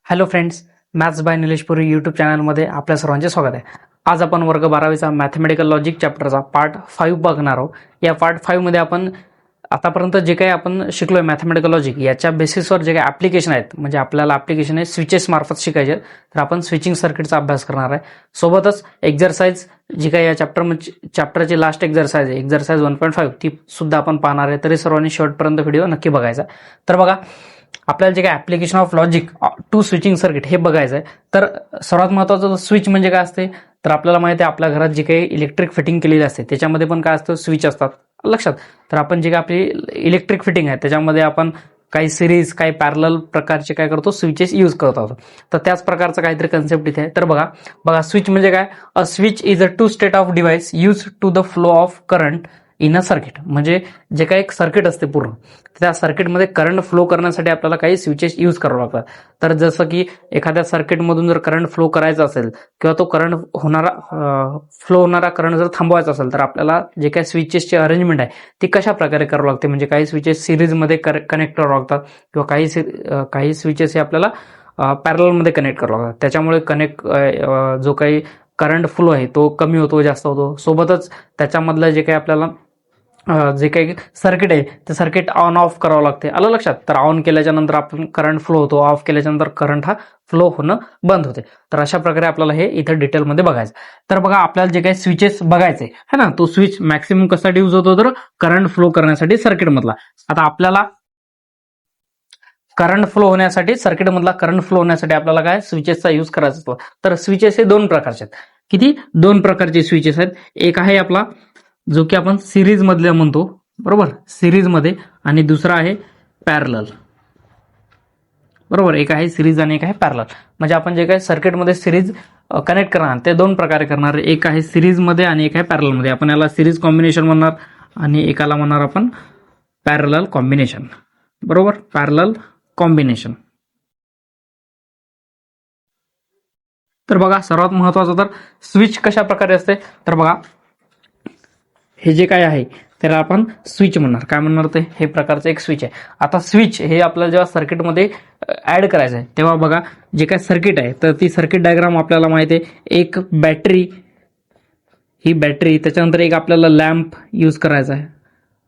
Hello friends, maths by Nilesh Puri YouTube चॅनलमध्ये आपल्या सर्वांचे स्वागत आहे. आज आपण वर्ग 12वीचा मॅथमॅटिकल लॉजिक चॅप्टरचा पार्ट 5 बघणार आहोत. या पार्ट 5 मध्ये आपण आतापर्यंत जे काही आपण शिकलोय मॅथमॅटिकल लॉजिक याच्या बेसिसवर जे काही ॲप्लिकेशन आहेत, म्हणजे आपल्याला ॲप्लिकेशन आहे स्विचेस मार्फत शिकायचे, तर आपण स्विचिंग सर्किटचा अभ्यास करणार आहे. सोबतच एक्झरसाइज जी काही या चॅप्टरची लास्ट एक्झरसाइज आहे, एक्झरसाइज 1.5 ती सुद्धा आपण पाहणार आहे. तरी सर्वांनी शेवटपर्यंत व्हिडिओ नक्की बघायचा. तर बघा, आपल्याला जे काही application of logic to switching circuit हे बघायचं आहे. तर सर्वात महत्त्वाचं स्विच म्हणजे काय असते, तर आपल्याला माहिती आहे आपल्या घरात जे काही इलेक्ट्रिक फिटिंग केलेली असते त्याच्यामध्ये पण काय असतं, स्विच असतात लक्षात. तर आपण जे काही आपली इलेक्ट्रिक फिटिंग आहे त्याच्यामध्ये आपण काही सिरीज काही पॅरलल प्रकारचे काय करतो, स्विचेस यूज करत आहोत. तर त्याच प्रकारचं काहीतरी कन्सेप्ट इथे आहे. तर बघा स्विच म्हणजे काय, a switch is a two state of device use to the flow of current in a circuit. म्हणजे जे काही एक सर्किट असते पूर्ण, त्या सर्किटमध्ये करंट फ्लो करण्यासाठी आपल्याला काही स्विचेस यूज करावे लागतात. तर जसं की एखाद्या सर्किटमधून जर करंट फ्लो करायचा असेल किंवा तो करंट फ्लो होणारा करंट जर थांबवायचा असेल, तर आपल्याला जे काही स्विचेसची अरेंजमेंट आहे ती कशा प्रकारे करावी लागते. म्हणजे काही स्विचेस सिरीजमध्ये कनेक्ट करावे लागतात किंवा काही स्विचेस हे आपल्याला पॅरलमध्ये कनेक्ट करावे लागतात. त्याच्यामुळे जो काही करंट फ्लो आहे तो कमी होतो, जास्त होतो. सोबतच त्याच्यामधलं जे काही आपल्याला जे काही सर्किट आहे ते सर्किट ऑन ऑफ करावं लागते. आलं लक्षात. तर ऑन केल्याच्या नंतर आपण करंट फ्लो होतो, ऑफ केल्याच्या नंतर करंट हा फ्लो होणं बंद होते. तर अशा प्रकारे आपल्याला हे इथे डिटेलमध्ये बघायचं. तर बघा, आपल्याला जे काही स्विचेस बघायचे है ना, तो स्विच मॅक्सिमम कशासाठी यूज होतो, तर करंट फ्लो करण्यासाठी सर्किटमधला. आता आपल्याला करंट फ्लो होण्यासाठी, सर्किटमधला करंट फ्लो होण्यासाठी आपल्याला काय स्विचेसचा यूज करायचा असतो. तर स्विचेस हे दोन प्रकारचे आहेत. किती? दोन प्रकारचे स्विचेस आहेत. एक आहे आपला जो की आपण सिरीज मधले म्हणतो, बरोबर, सिरीज मध्ये, आणि दुसरा आहे पॅरलल, बरोबर. एक आहे सिरीज आणि एक आहे पॅरलल. म्हणजे आपण जे काही सर्किटमध्ये सिरीज कनेक्ट करणार ते दोन प्रकारे करणार. एक आहे सिरीज मध्ये आणि एक आहे पॅरलल मध्ये. आपण याला सिरीज कॉम्बिनेशन म्हणणार आणि एकाला म्हणणार आपण पॅरलल कॉम्बिनेशन, बरोबर, पॅरलल कॉम्बिनेशन. तर बघा, सर्वात महत्वाचं तर स्विच कशा प्रकारे असते. तर बघा, हे जे काय आहे त्याला आपण स्विच म्हणणार. काय म्हणणार, ते हे प्रकारचं एक स्विच आहे. आता स्विच हे आपल्याला जेव्हा सर्किटमध्ये ऍड करायचं आहे तेव्हा बघा, जे काय सर्किट आहे तर ती सर्किट डायग्राम आपल्याला माहिती आहे. एक बॅटरी, ही बॅटरी, त्याच्यानंतर एक आपल्याला लॅम्प यूज करायचा आहे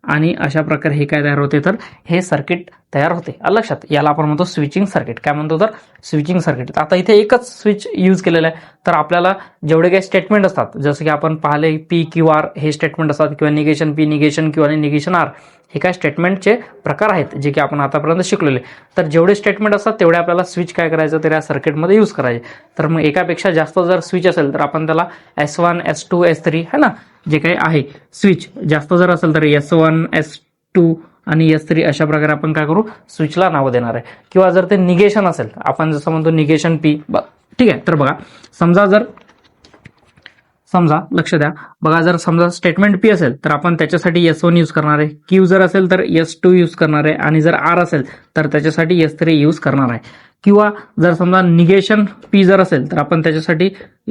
आणि अशा प्रकारे हे काय तयार होते, तर हे सर्किट तयार होते. लक्षात. याला आपण म्हणतो स्विचिंग सर्किट. काय म्हणतो, तर स्विचिंग सर्किट. आता इथे एकच स्विच यूज केलेलं आहे. तर आपल्याला जेवढे काही स्टेटमेंट असतात, जसं की आपण पाहिले पी क्यू आर हे स्टेटमेंट असतात, किंवा निगेशन पी, निगेशन क्यू आणि निगेशन आर, हे काय स्टेटमेंटचे प्रकार आहेत जे की आपण आतापर्यंत शिकलेले. तर जेवढे स्टेटमेंट असतात तेवढे आपल्याला स्विच काय करायचं, तर या सर्किटमध्ये यूज करायचे. तर मग एकापेक्षा जास्त जर स्विच असेल तर आपण त्याला S1 S2 S3 है ना, जे काही आहे स्विच जास्त जर असेल तर S1 S2 आणि S3 अशा प्रकारे आपण काय करू, स्विचला नाव देणार आहे. किंवा जर ते निगेशन असेल, आपण जसं म्हणतो निगेशन पी, ठीक आहे. तर बघा, समजा लक्ष द्या, बघा, जर समजा स्टेटमेंट पी असेल तर आपण त्याच्यासाठी S1 यूज करणार आहे, क्यू जर असेल तर S2 यूज करणार आहे, आणि जर आर असेल तर त्याच्यासाठी S3 यूज करणार आहे. किंवा जर समजा निगेशन पी जर असेल तर आपण त्याच्यासाठी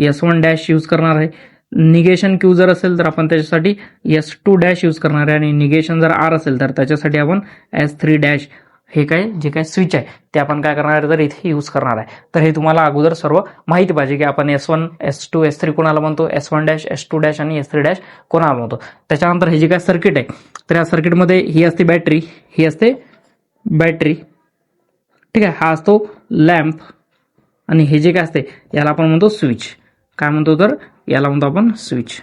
S1 डॅश यूज करणार आहे. निगेशन क्यू जर असेल तर आपण त्याच्यासाठी S2 डॅश यूज करणार आहे, आणि निगेशन जर आर असेल तर त्याच्यासाठी आपण S3 डॅश, हे काय जे काय स्विच आहे ते आपण काय करणार आहे, तर इथे यूज करणार आहे. तर हे तुम्हाला अगोदर सर्व माहिती पाहिजे की आपण S1 S2 S3 कोणाला म्हणतो, S1 डॅश S2 डॅश आणि S3 डॅश कोणाला म्हणतो. त्याच्यानंतर हे जे काय सर्किट आहे, तर या सर्किटमध्ये ही असते बॅटरी, ही असते बॅटरी, ठीक आहे. हा असतो लॅम्प, आणि हे जे काय असते याला आपण म्हणतो स्विच. काय म्हणतो, तर याला म्हणतो आपण स्विच.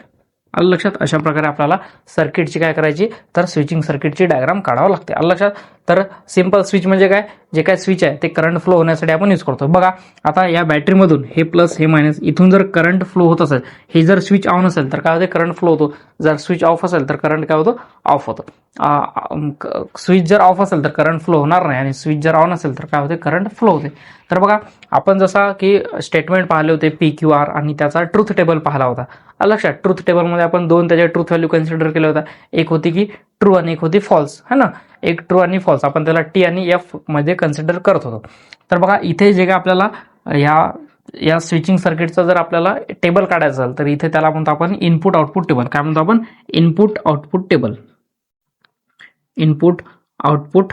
आलं लक्षात. अशा प्रकारे आपल्याला सर्किटची काय करायची, तर स्विचिंग सर्किटची डायग्राम काढावं लागते. आलं लक्षात. तर सिंपल स्विच म्हणजे काय, जे काय स्विच आहे ते करंट फ्लो होण्यासाठी आपण यूज करतो. बघा, आता या बॅटरीमधून हे प्लस हे मायनस, इथून जर करंट फ्लो होत असेल, हे जर स्विच ऑन असेल तर काय होते, करंट फ्लो होतो. जर स्विच ऑफ असेल तर करंट काय होतो, ऑफ होतो. स्विच जर ऑफ असेल तर करंट फ्लो होणार नाही, आणि स्विच जर ऑन असेल तर काय होते, करंट फ्लो होते. तर बघा, आपण जसा की स्टेटमेंट पाहिले होते पी क्यू आर, आणि त्याचा ट्रूथ टेबल पाहिला होता. लक्षात. ट्रूथ टेबलमध्ये आपण दोन त्याच्या ट्रूथ व्हॅल्यू कन्सिडर केल्या होत्या. एक होती की ट्रू आणि एक होती फॉल्स, है ना. एक ट्रू आणि फॉल्स, आपण त्याला टी आणि एफ मध्ये कन्सिडर करत होतो. तर बघा, इथे जे काय आपल्याला या स्विचिंग सर्किटचा जर आपल्याला टेबल काढायचं असेल तर इथे त्याला म्हणतो आपण इनपुट आउटपुट टेबल. काय म्हणतो आपण, input output table. Input output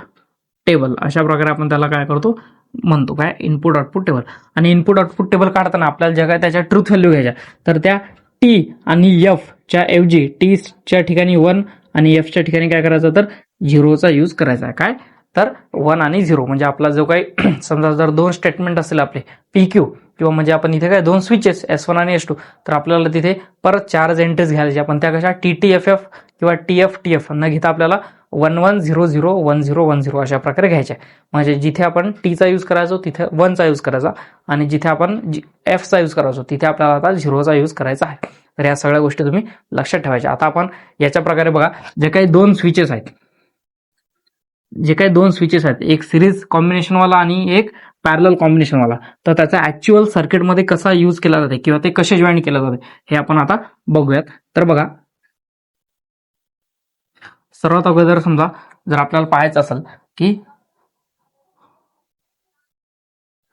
table अशा प्रकारे आपण त्याला काय करतो, म्हणतो, काय इनपुट आउटपुट टेबल. आणि इनपुट आउटपुट टेबल काढताना आपल्याला ज्या काय त्याच्या ट्रूथ व्हॅल्यू घ्यायच्या, तर त्या टी आणि एफ च्या ऐवजी टीच्या ठिकाणी 1 आणि एफच्या ठिकाणी काय करायचं, तर 0चा यूज करायचा आहे. काय तर 1 आणि 0 म्हणजे आपला जो काही समजा जर दोन स्टेटमेंट असेल आपले पी क्यू, किंवा म्हणजे आपण इथे काय दोन स्विचेस S1 आणि S2, तर आपल्याला तिथे परत 4 एंट्रीज घ्यायच्या. पण त्या कशा TTFF किंवा TF न घेता आपल्याला 11001010 अशा प्रकारे घ्यायच्या. म्हणजे जिथे आपण टीचा यूज करायचो तिथे 1चा यूज करायचा, आणि जिथे आपण एफचा यूज करायचो तिथे आपल्याला आता 0चा यूज करायचा आहे. तर या सगळ्या गोष्टी तुम्ही लक्षात ठेवायच्या. आता आपण याच्या प्रकारे बघा, जे काही दोन स्विचेस आहेत, एक सिरीज कॉम्बिनेशनवाला आणि एक पॅरलल कॉम्बिनेशनवाला, तर त्याचा ऍक्च्युअल सर्किटमध्ये कसा यूज केला जाते किंवा ते कसे जॉईन केले जाते हे आपण आता बघूयात. तर बघा, सर्वात अगोदर समजा जर आपल्याला पाहायचं असेल की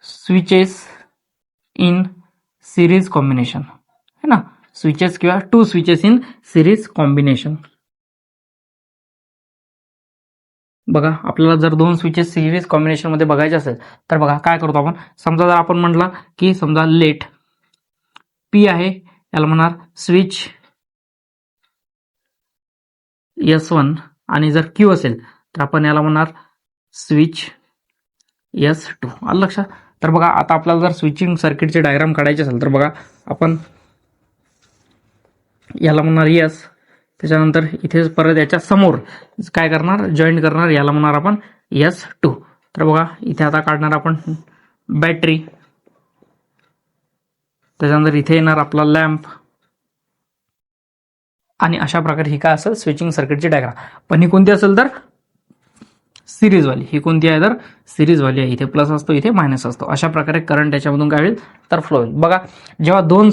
स्विचेस इन सिरीज कॉम्बिनेशन है ना, स्विचेस किंवा two switches in series combination. बघा, आपल्याला जर दोन स्विचेस सिरीज कॉम्बिनेशन मध्ये बघायचे असेल तर बघा काय करतो आपण. समजा जर आपण म्हटलं की समजा लेट पी आहे, याला म्हणणार स्विच S1, आणि जर क्यू असेल तर आपण याला म्हणणार स्विच S2. आलं लक्षात. तर बघा, आता आपल्याला जर स्विचिंग सर्किटचे डायग्राम काढायचे असेल तर बघा, आपण याला म्हणणार S, त्याच्यानंतर इथे परत याच्या समोर काय करणार, जॉईन करणार, याला म्हणणार आपण S2. तर बघा, इथे आता काढणार आपण बॅटरी, त्याच्यानंतर इथे येणार आपला लॅम्प, आणि अशा प्रकारे ही काय असेल स्विचिंग सर्किटची डायग्राम. पण ही कोणती असेल तर सिरीजवाली. ही कोणती आहे तर सिरीजवाली आहे. इथे प्लस असतो, इथे मायनस असतो. अशा प्रकारे करंट याच्यामधून काय होईल तर फ्लो होईल. बघा, जेव्हा दोन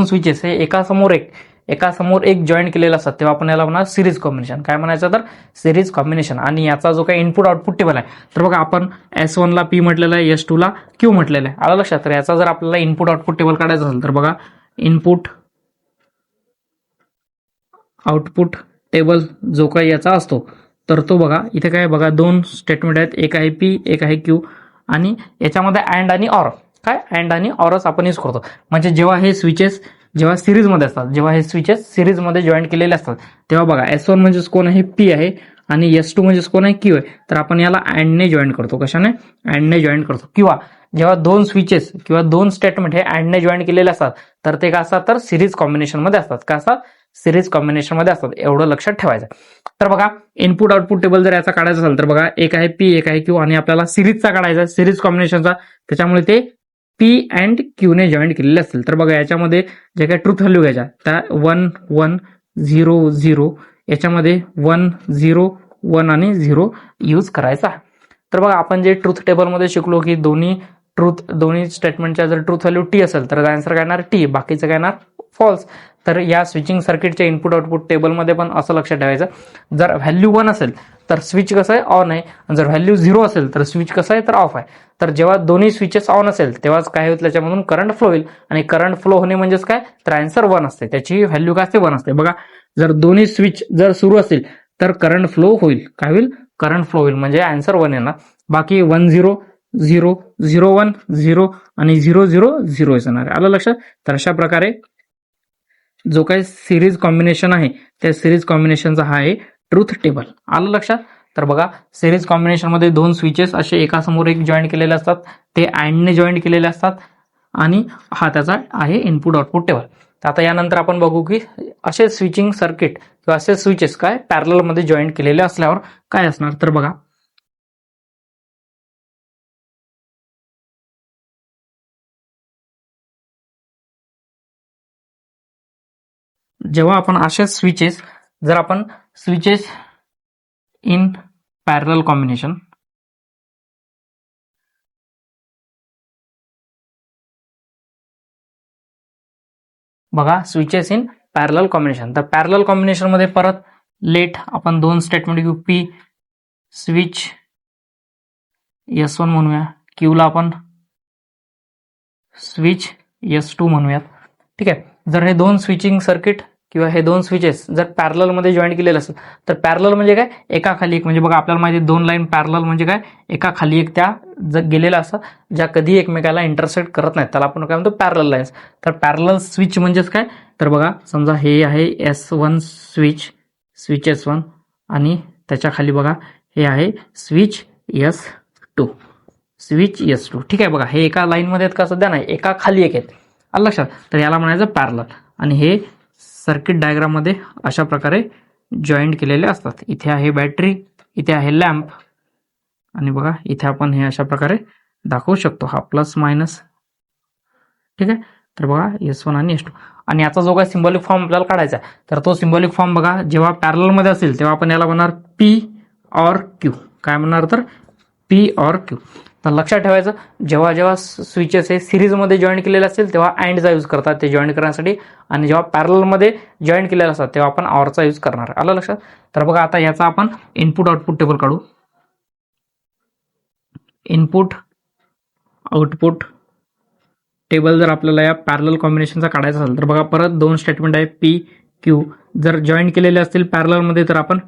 स्विचेस हे एकासमोर एक जॉईन केलेला असतात तेव्हा आपण याला म्हणणार सिरीज कॉम्बिनेशन. काय म्हणायचं तर सिरीज कॉम्बिनेशन. आणि याचा जो काही इनपुट आउटपुट टेबल आहे, तर बघा आपण S1 ला P म्हटलेलं आहे, S2 ला Q म्हटलेलं आहे. आलं लक्षात. तर याचा जर आपल्याला इनपुट आउटपुट टेबल काढायचं असेल तर बघा, इनपुट आउटपुट टेबल जो काही याचा असतो तर तो बघा, इथे काय बघा दोन स्टेटमेंट आहेत, एक आहे P, एक आहे Q, आणि याच्यामध्ये अँड आणि ऑर, काय अँड आणि ऑरच आपण यूज करतो. म्हणजे जेव्हा हे स्विचेस सिरीजमध्ये असतात, जेव्हा हे स्विचेस सिरीजमध्ये जॉईन केलेले असतात तेव्हा बघा, S1 म्हणजेच कोण आहे, P आहे, आणि S2 म्हणजेच कोण आहे, Q आहे. तर आपण याला अँडने जॉईन करतो. कशाने, अँडने जॉईन करतो. किंवा जेव्हा दोन स्विचेस किंवा दोन स्टेटमेंट हे अँडने जॉईन केलेले असतात तर ते काय असतात तर सिरीज कॉम्बिनेशनमध्ये असतात. काय असतात, सिरीज कॉम्बिनेशनमध्ये असतात. एवढं लक्षात ठेवायचं. तर बघा, इनपुट आउटपुट टेबल जर याचा काढायचा असेल तर बघा, एक आहे P, एक आहे Q, आणि आपल्याला सिरीजचा काढायचा, सिरीज कॉम्बिनेशनचा, त्याच्यामुळे ते P अँड Q ने जॉईन केलेले असतील. तर बघा, याच्यामध्ये जे काही ट्रूथ व्हॅल्यू घ्यायच्या त्या 1 1 0 0, याच्यामध्ये 1 0 1 आणि 0 यूज करायचा. तर बघा, आपण जे ट्रूथ टेबलमध्ये शिकलो की दोन्ही स्टेटमेंटच्या जर ट्रूथ व्हॅल्यू T असेल तर आन्सर काय येणार T, बाकीचं काय येणार फॉल्स. तर या स्विचिंग सर्किटच्या इनपुट आउटपुट टेबलमध्ये पण असं लक्षात ठेवायचं, जर व्हॅल्यू 1 असेल तर स्विच कसं आहे, ऑन आहे, आणि जर व्हॅल्यू 0 असेल तर स्विच कसं आहे तर ऑफ आहे. तर जेव्हा दोन्ही स्विचेस ऑन असेल तेव्हाच काय होईल, त्याच्यामधून करंट फ्लो होईल, आणि करंट फ्लो होणे म्हणजेच काय तर आन्सर 1 असते, त्याची व्हॅल्यू काय असते 1 असते. बघा, जर दोन्ही स्विच जर सुरू असेल तर करंट फ्लो होईल. काय होईल, करंट फ्लो होईल, म्हणजे आन्सर 1 येणार. बाकी 1 0 0 0 1 0 आणि 0 0 0 येणार. आलं लक्षात. तर अशा प्रकारे जो काही सिरीज कॉम्बिनेशन आहे त्या सिरीज कॉम्बिनेशनचा हा आहे ट्रूथ टेबल. आलं लक्षात. तर बघा, सिरीज कॉम्बिनेशन मध्ये दोन स्विचेस असे एकासमोर एक जॉईन केलेले असतात, ते अँडने जॉईन केलेले असतात, आणि हा त्याचा आहे इनपुट आउटपुट टेबल. तर आता यानंतर आपण बघू की असे स्विचिंग सर्किट किंवा असे स्विचेस काय पॅरलल मध्ये जॉईन केलेले असल्यावर काय असणार. तर बघा, जेव्हा आपण असे स्विचेस इन पॅरलल कॉम्बिनेशन, बघा स्विचेस इन पॅरलल कॉम्बिनेशन, तर पॅरलल कॉम्बिनेशन मध्ये परत लेट आपण दोन स्टेटमेंट घेऊ, P स्विच S1 म्हणूया, Q ला आपण स्विच S2 म्हणूयात. ठीक आहे. जर हे दोन स्विचिंग सर्किट किंवा हे दोन स्विचेस जर पॅरललमध्ये जॉईन केलेले असेल तर पॅरलल म्हणजे काय, एका खाली एक. म्हणजे बघा आपल्याला माहिती आहे 2 लाईन पॅरलल म्हणजे काय, एका खाली एक त्या जर गेलेल्या असतात ज्या कधी एकमेकाला इंटरसेक्ट करत नाहीत, त्याला आपण काय म्हणतो पॅरलल लाईन्स. तर पॅरलल स्विच म्हणजेच काय, तर बघा समजा हे आहे S1 स्विच S1 आणि त्याच्या खाली बघा हे आहे स्विच S2. ठीक आहे. बघा हे एका लाईनमध्ये आहेत का, सध्या नाही, एका खाली एक आहेत, आलं लक्षात. तर याला म्हणायचं पॅरलल. आणि हे सर्किट डायग्राममध्ये अशा प्रकारे जॉईंट केलेले असतात. इथे आहे बॅटरी, इथे आहे लॅम्प, आणि बघा इथे आपण हे अशा प्रकारे दाखवू शकतो, हा प्लस मायनस. ठीक आहे. तर बघा S1 आणि S2. आणि याचा जो काही सिम्बॉलिक फॉर्म आपल्याला काढायचा आहे, तर तो सिम्बॉलिक फॉर्म बघा जेव्हा पॅरललमध्ये असेल तेव्हा आपण याला म्हणणार P और Q. काय म्हणणार तर P और Q. तर लक्षात ठेवायचं, जेव्हा जेव्हा स्विचेस हे सिरीजमध्ये जॉईन केलेले असतील तेव्हा अँडचा यूज करतात ते जॉईन करण्यासाठी, आणि जेव्हा पॅरललमध्ये जॉईन केलेले असतात तेव्हा आपण ऑरचा यूज करणार. आलं लक्षात. तर बघा आता याचा आपण इनपुट आउटपुट टेबल काढू. इनपुट आउटपुट टेबल जर आपल्याला या पॅरलल कॉम्बिनेशनचा काढायचा असेल तर बघा परत 2 स्टेटमेंट आहे P Q. जर जॉईन केलेले असतील पॅरललमध्ये तर आपण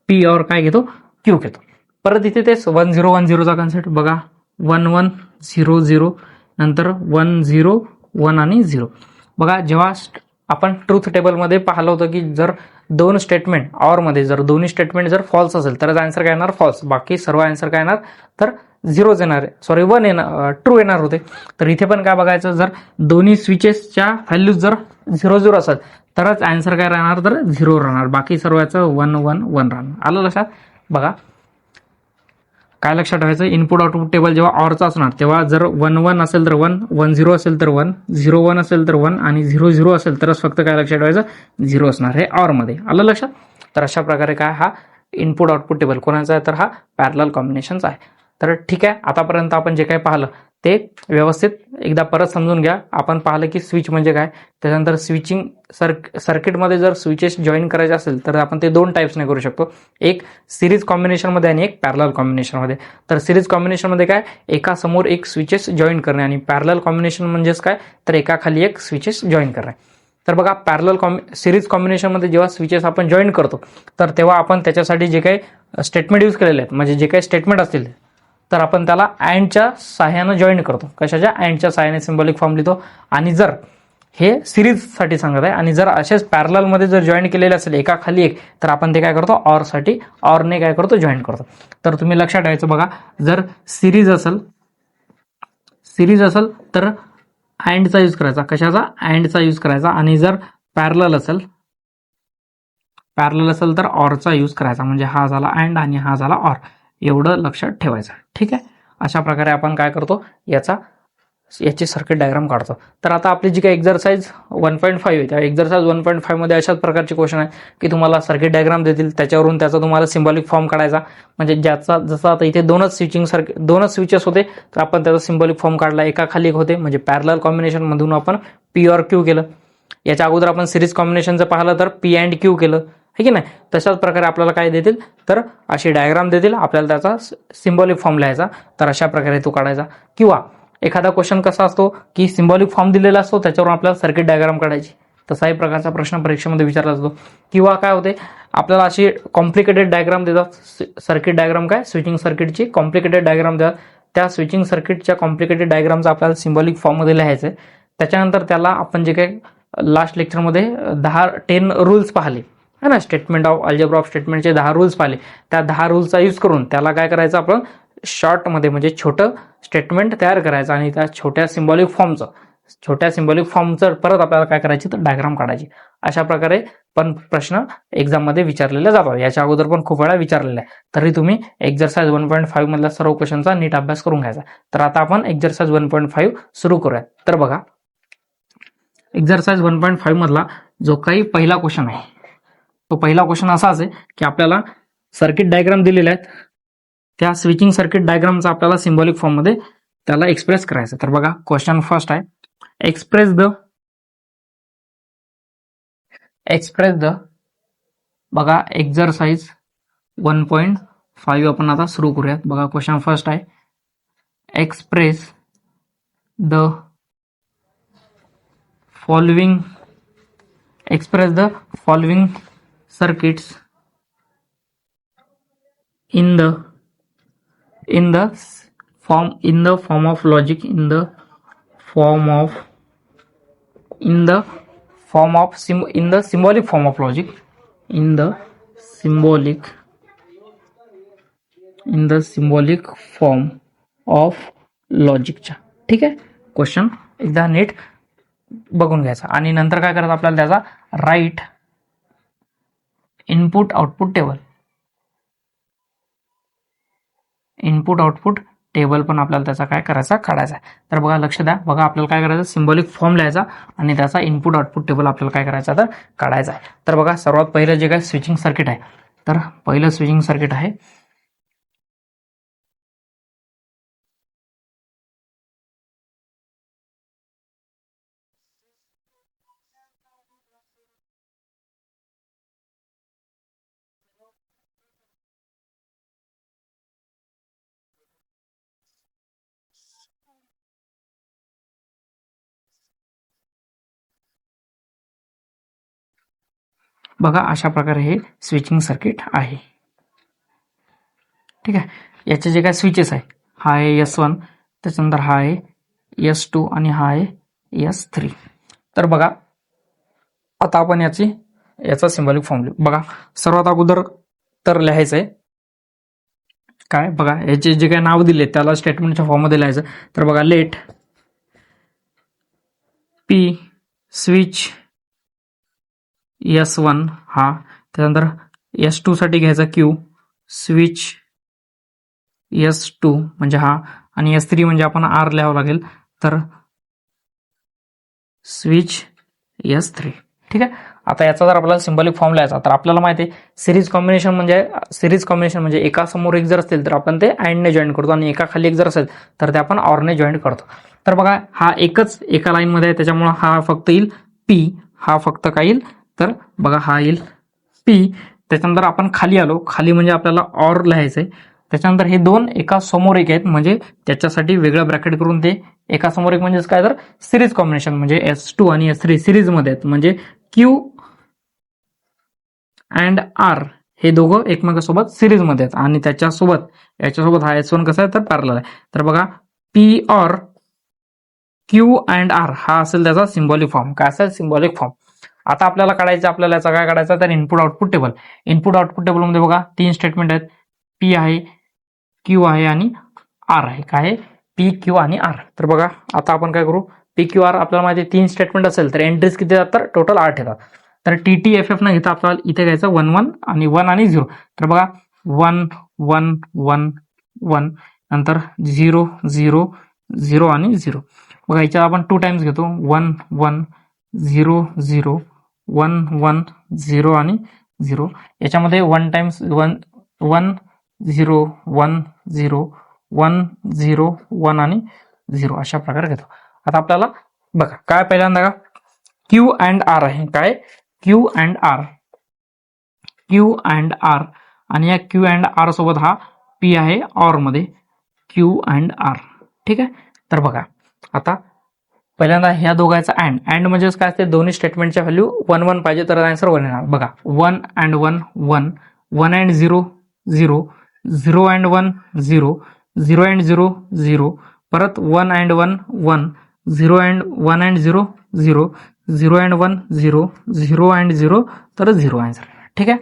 P और काय घेतो, Q घेतो. परत इथे तेच 1 0 1 0 चा कन्सेप्ट बघा, 1 1 0 0, नंतर 1 0 1 आणि 0. बघा जेव्हा आपण ट्रूथ टेबलमध्ये पाहिलं होतं की जर 2 स्टेटमेंट ऑरमध्ये जर दोन्ही स्टेटमेंट जर फॉल्स असेल तरच आन्सर काय येणार, फॉल्स. बाकी सर्व आन्सर काय येणार तर 0 येणार, सॉरी 1 येणार, ट्रू येणार होते. तर इथे पण काय बघायचं, जर दोन्ही स्विचेसच्या व्हॅल्यूज जर 0 0 असेल तरच आन्सर काय राहणार तर 0 राहणार, बाकी सर्वांचं 1 1 1 राहणार. आलं लक्षात. बघा काय लक्षात ठेवायचं, इनपुट आउटपुट टेबल जेव्हा ऑरचा असणार तेव्हा जर 1 1 असेल तर 1, 1 0 असेल तर 1, 0 1 असेल तर 1 आणि 0 0 असेल तरच फक्त काय लक्षात ठेवायचं, 0 असणार हे ऑरमध्ये. आलं लक्षात. तर अशा प्रकारे काय हा इनपुट आउटपुट टेबल कोणाचा आहे तर हा पॅरलल कॉम्बिनेशनचा आहे. तर ठीक आहे, आतापर्यंत आपण जे काही पाहिलं ते व्यवस्थित एकदा परत समजून घ्या. आपण पाहिलं की स्विच म्हणजे काय, त्याच्यानंतर स्विचिंग सर्किटमध्ये जर स्विचेस जॉईन करायचे असेल तर आपण ते 2 टाईप्सने करू शकतो, एक सिरीज कॉम्बिनेशनमध्ये आणि एक पॅरलल कॉम्बिनेशनमध्ये. तर सिरीज कॉम्बिनेशनमध्ये काय, एका समोर एक स्विचेस जॉईन करणे, आणि पॅरलल कॉम्बिनेशन म्हणजेच काय तर एका खाली एक स्विचेस जॉईन करणे. तर बघा सिरीज कॉम्बिनेशनमध्ये जेव्हा स्विचेस आपण जॉईन करतो तर तेव्हा आपण त्याच्यासाठी जे काही स्टेटमेंट यूज केलेले आहेत, म्हणजे जे काही स्टेटमेंट असतील तर आपण त्याला अँडच्या सहाय्यानं जॉईन करतो. कशाच्या, अँडच्या सहाय्याने सिम्बॉलिक फॉर्म लिहितो. आणि जर हे सिरीजसाठी सांगत आहे, आणि जर असेच पॅरललमध्ये जर जॉईन केलेले असेल एका खाली एक तर आपण ते काय करतो, ऑरसाठी ऑरने काय करतो, जॉईन करतो. तर तुम्ही लक्षात ठेवायचं, बघा जर सिरीज असेल तर अँडचा यूज करायचा. कशाचा, अँडचा यूज करायचा. आणि जर पॅरलल असेल तर ऑरचा यूज करायचा. म्हणजे हा झाला अँड आणि हा झाला ऑर, एवढं लक्षात ठेवायचं. ठीक आहे. अशा प्रकारे आपण काय करतो, याची सर्किट डायग्राम काढतो. तर आता आपली जी काही एक्झरसाइज 1.5 आहे त्या एक्झरसाइज 1.5 मध्ये अशाच प्रकारची क्वेश्चन आहे की तुम्हाला सर्किट डायग्राम देतील, त्याच्यावरून त्याचा तुम्हाला सिम्बॉलिक फॉर्म काढायचा. म्हणजे ज्याचा जसं आता इथे दोनच स्विचेस होते तर आपण त्याचा सिम्बॉलिक फॉर्म काढला, एका खाली एक होते, म्हणजे पॅरलल कॉम्बिनेशन मधून आपण P और Q केलं. याच्या अगोदर आपण सिरीज कॉम्बिनेशनचं पाहिलं तर P अँड Q केलं, है की नाही. तशाच प्रकारे आपल्याला काय देतील तर अशी डायग्राम देतील, आपल्याला त्याचा सिम्बॉलिक फॉर्म लिहायचा. तर अशा प्रकारे तो काढायचा. किंवा एखादा क्वेश्चन कसा असतो की सिम्बॉलिक फॉर्म दिलेला असतो, त्याच्यावर आपल्याला सर्किट डायग्राम काढायची. तसाही प्रकारचा प्रश्न परीक्षेमध्ये विचारला जातो. किंवा काय होते, आपल्याला अशी कॉम्प्लिकेटेड डायग्राम देतात, सर्किट डायग्राम काय, स्विचिंग सर्किटची कॉम्प्लिकेटेड डायग्राम देतात. त्या स्विचिंग सर्किटच्या कॉम्प्लिकेटेड डायग्रामचा आपल्याला सिम्बॉलिक फॉर्ममध्ये लिहायचं आहे. त्याच्यानंतर त्याला आपण जे काही लास्ट लेक्चरमध्ये 10 रूल्स पाहिले है ना, स्टेटमेंट ऑफ अल्जेब्रा ऑफ स्टेटमेंटचे 10 रूल्स पाहिले, त्या 10 रूल्सचा यूज करून त्याला काय करायचं, आपण शॉर्टमध्ये म्हणजे छोटं स्टेटमेंट तयार करायचं आणि त्या छोट्या सिम्बॉलिक फॉर्मचं परत आपल्याला काय करायची तर डायग्राम काढायची. अशा प्रकारे पण प्रश्न एक्झाममध्ये विचारलेले जातात. याच्या अगोदर पण खूप वेळा विचारलेला आहे. तरी तुम्ही एक्झरसाइज 1.5 मधल्या सर्व क्वेश्चनचा नीट अभ्यास करून घ्यायचा. तर आता आपण एक्झरसाइज 1.5 सुरू करूया. तर बघा एक्झरसाइज 1.5 मधला जो काही पहिला क्वेश्चन आहे तो पहिला क्वेश्चन असाच आहे की आपल्याला सर्किट डायग्राम दिलेले आहेत, त्या स्विचिंग सर्किट डायग्रामचा आपल्याला सिम्बॉलिक फॉर्म मध्ये त्याला एक्सप्रेस करायचं. तर बघा क्वेश्चन फर्स्ट आहे, एक्सप्रेस द बघा एक्झरसाइज 1.5 आपण आता सुरू करूयात. बघा क्वेश्चन फर्स्ट आहे, express the following express the following circuits in the form of logic in the symbolic form of logic in the symbolic form of लॉजिकच्या. ठीक आहे, क्वेश्चन एकदा नीट बघून घ्यायचा आणि नंतर काय करायचं आपल्याला त्याचा राईट इनपुट आउटपुट टेबल पण आपल्याला त्याचा काय करायचा काढायचा आहे. तर बघा लक्ष द्या, बघा आपल्याला काय करायचं सिम्बॉलिक फॉर्म लिहायचा आणि त्याचा इनपुट आउटपुट टेबल आपल्याला काय करायचा तर काढायचा आहे. तर बघा सर्वात पहिलं जे काय स्विचिंग सर्किट आहे, तर पहिलं स्विचिंग सर्किट आहे बघा अशा प्रकारे हे स्विचिंग सर्किट आहे. ठीक आहे, याचे जे काय स्विचेस आहे, हा आहे S1, त्याच्यानंतर हा आहे S2 आणि हा आहे S3. तर बघा आता आपण याचा सिम्बॉलिक फॉर्म लिहू. बघा सर्वात अगोदर तर लिहायचं आहे काय, बघा याचे जे काय नाव दिले त्याला स्टेटमेंटच्या फॉर्म मध्ये लिहायचं. तर बघा लेट पी स्विच S1 हा, त्यानंतर S2 साठी घ्यायचा Q स्विच S2 म्हणजे हा, आणि S3 म्हणजे आपण R लिहावं लागेल, तर स्विच S3. ठीक आहे, आता याचा जर आपल्याला सिम्बॉलिक फॉर्म लिहायचा तर आपल्याला माहिती आहे सिरीज कॉम्बिनेशन म्हणजे एका समोर एक जर असेल तर आपण ते अँडने जॉईन करतो आणि एका खाली एक जर असेल तर ते आपण ऑरने जॉईन करतो. तर बघा हा एकच एका लाईन मध्ये आहे, त्याच्यामुळे हा फक्त येईल P, हा फक्त काय येईल तर बघा हा येईल P. त्याच्यानंतर आपण खाली आलो, खाली म्हणजे आपल्याला ऑर लिहायचंय. त्याच्यानंतर हे दोन एका समोर एक आहेत म्हणजे त्याच्यासाठी वेगळं ब्रॅकेट करून ते एका समोर एक म्हणजे काय तर सिरीज कॉम्बिनेशन म्हणजे S2 आणि S3 सिरीज मध्ये आहेत म्हणजे Q अँड R हे दोघं एकमेकांसोबत सिरीज मध्ये आहेत आणि याच्यासोबत हा S1 कसा आहे तर पॅरलल आहे. तर बघा P or Q and R हा असेल त्याचा सिम्बॉलिक फॉर्म. काय असेल सिम्बॉलिक फॉर्म. आता आपल्याला याचा काय काढायचा तर इनपुट आउटपुट टेबलमध्ये बघा तीन स्टेटमेंट आहेत, P आहे, Q आहे आणि R आहे. काय आहे P, Q आणि R. तर बघा आता आपण काय करू, P, Q, R आपल्याला माहिती तीन स्टेटमेंट असेल तर एंट्रीज किती येतात तर टोटल 8 येतात. तर TTFF न घेता आपल्याला इथे घ्यायचं 1 1 आणि 1 आणि 0. तर बघा 1 1 1 1 नंतर 0 0 0 आणि 0. बघा याच्यात आपण 2 टाइम्स घेतो 1 1 0 0 1 1 0 आणि 0. याच्यामध्ये 1 टाइम्स 1 1 0 1 0 1 0 1 आणि 0 अशा प्रकारे घेतो. आता आपल्याला बघा काय पहिल्यांदा का Q अँड R आहे. काय Q अँड R आणि या Q अँड R सोबत हा P आहे ऑर मध्ये Q अँड R. ठीक आहे, तर बघा आता पहिल्यांदा ह्या दोघांचा अँड म्हणजे काय असते दोन्ही स्टेटमेंटच्या व्हॅल्यू 1 1 पाहिजे तर आन्सर 1 येणार. बघा 1 अँड 1 1 1 अँड 0 0 0 अँड 1 0 0 अँड 0 0 परत 1 and 1 1 0 and 1 and 0 0 0 and 1 0 0 and 0 तर 0 आन्सर. ठीक आहे,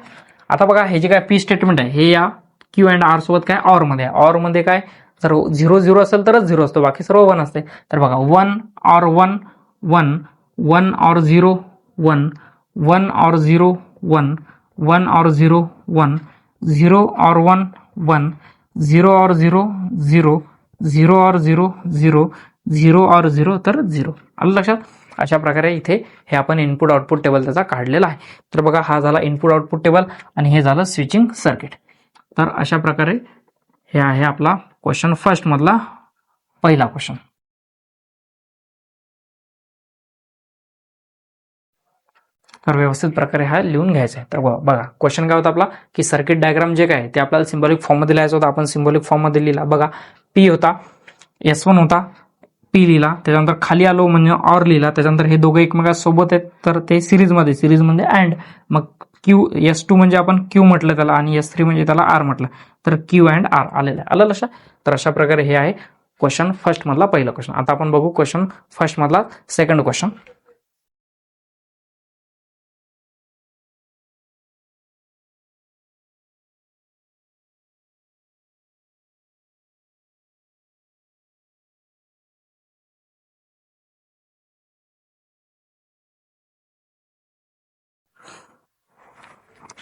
आता बघा हे जे काय P स्टेटमेंट आहे हे या Q अँड R सोबत काय ऑर मध्ये आहे. ऑर मध्ये काय जर 0 0 असेल तरच 0 असतो, बाकी सर्व 1 असते. तर बघा 1 or 1 1 1 or 0 1 1 or 0 1 1 or 0 1 0 or 1 1 0 or 0 0 0 or 0 0 0 or 0 तर 0. आलं लक्षात. अशा प्रकारे इथे हे आपण इनपुट आउटपुट टेबल त्याचा काढलेला आहे. तर बघा हा झाला इनपुट आउटपुट टेबल आणि हे झालं स्विचिंग सर्किट. तर अशा प्रकारे हे आहे आपला क्वेश्चन फर्स्ट मधला पहिला क्वेश्चन. तर व्यवस्थित प्रकारे हा लिहून घ्यायचा आहे. तर बघा क्वेश्चन काय होता आपला की सर्किट डायग्राम जे काय ते आपल्याला सिम्बॉलिक फॉर्म मध्ये लिहायचं होतं. आपण सिम्बॉलिक फॉर्म मध्ये लिहिला. बघा P होता, S1 होता, पी लिहिला, त्याच्यानंतर खाली आलो म्हणजे ऑर लिहिला, त्याच्यानंतर हे दोघं एकमेकांसोबत आहेत तर ते सिरीज म्हणजे अँड, मग क्यू S2 म्हणजे आपण क्यू म्हटलं त्याला आणि S3 म्हणजे त्याला आर म्हटलं, तर क्यू अँड आर आलेलं आहे. आलं लक्षात? तर अशा प्रकारे हे आहे क्वेश्चन फर्स्ट मधला पहिला क्वेश्चन. आता आपण बघू क्वेश्चन फर्स्ट मधला सेकंड क्वेश्चन.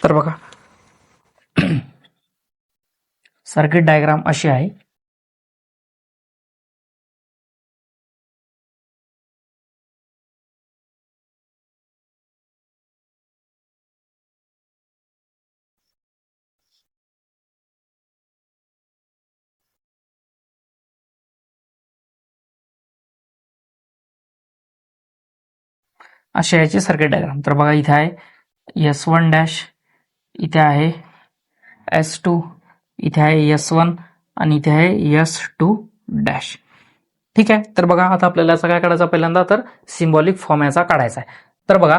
तर बघा सर्किट डायग्राम अशी आहे. अशी याची सर्किट डायग्राम. तर बघा इथे आहे S1 डॅश, इथे आहे S2, इथे आहे S1 आणि इथे आहे S2 डॅश. ठीक आहे. तर बघा आता आपल्याला याचा काय काढायचा, पहिल्यांदा तर सिम्बॉलिक फॉर्म याचा काढायचा आहे. तर बघा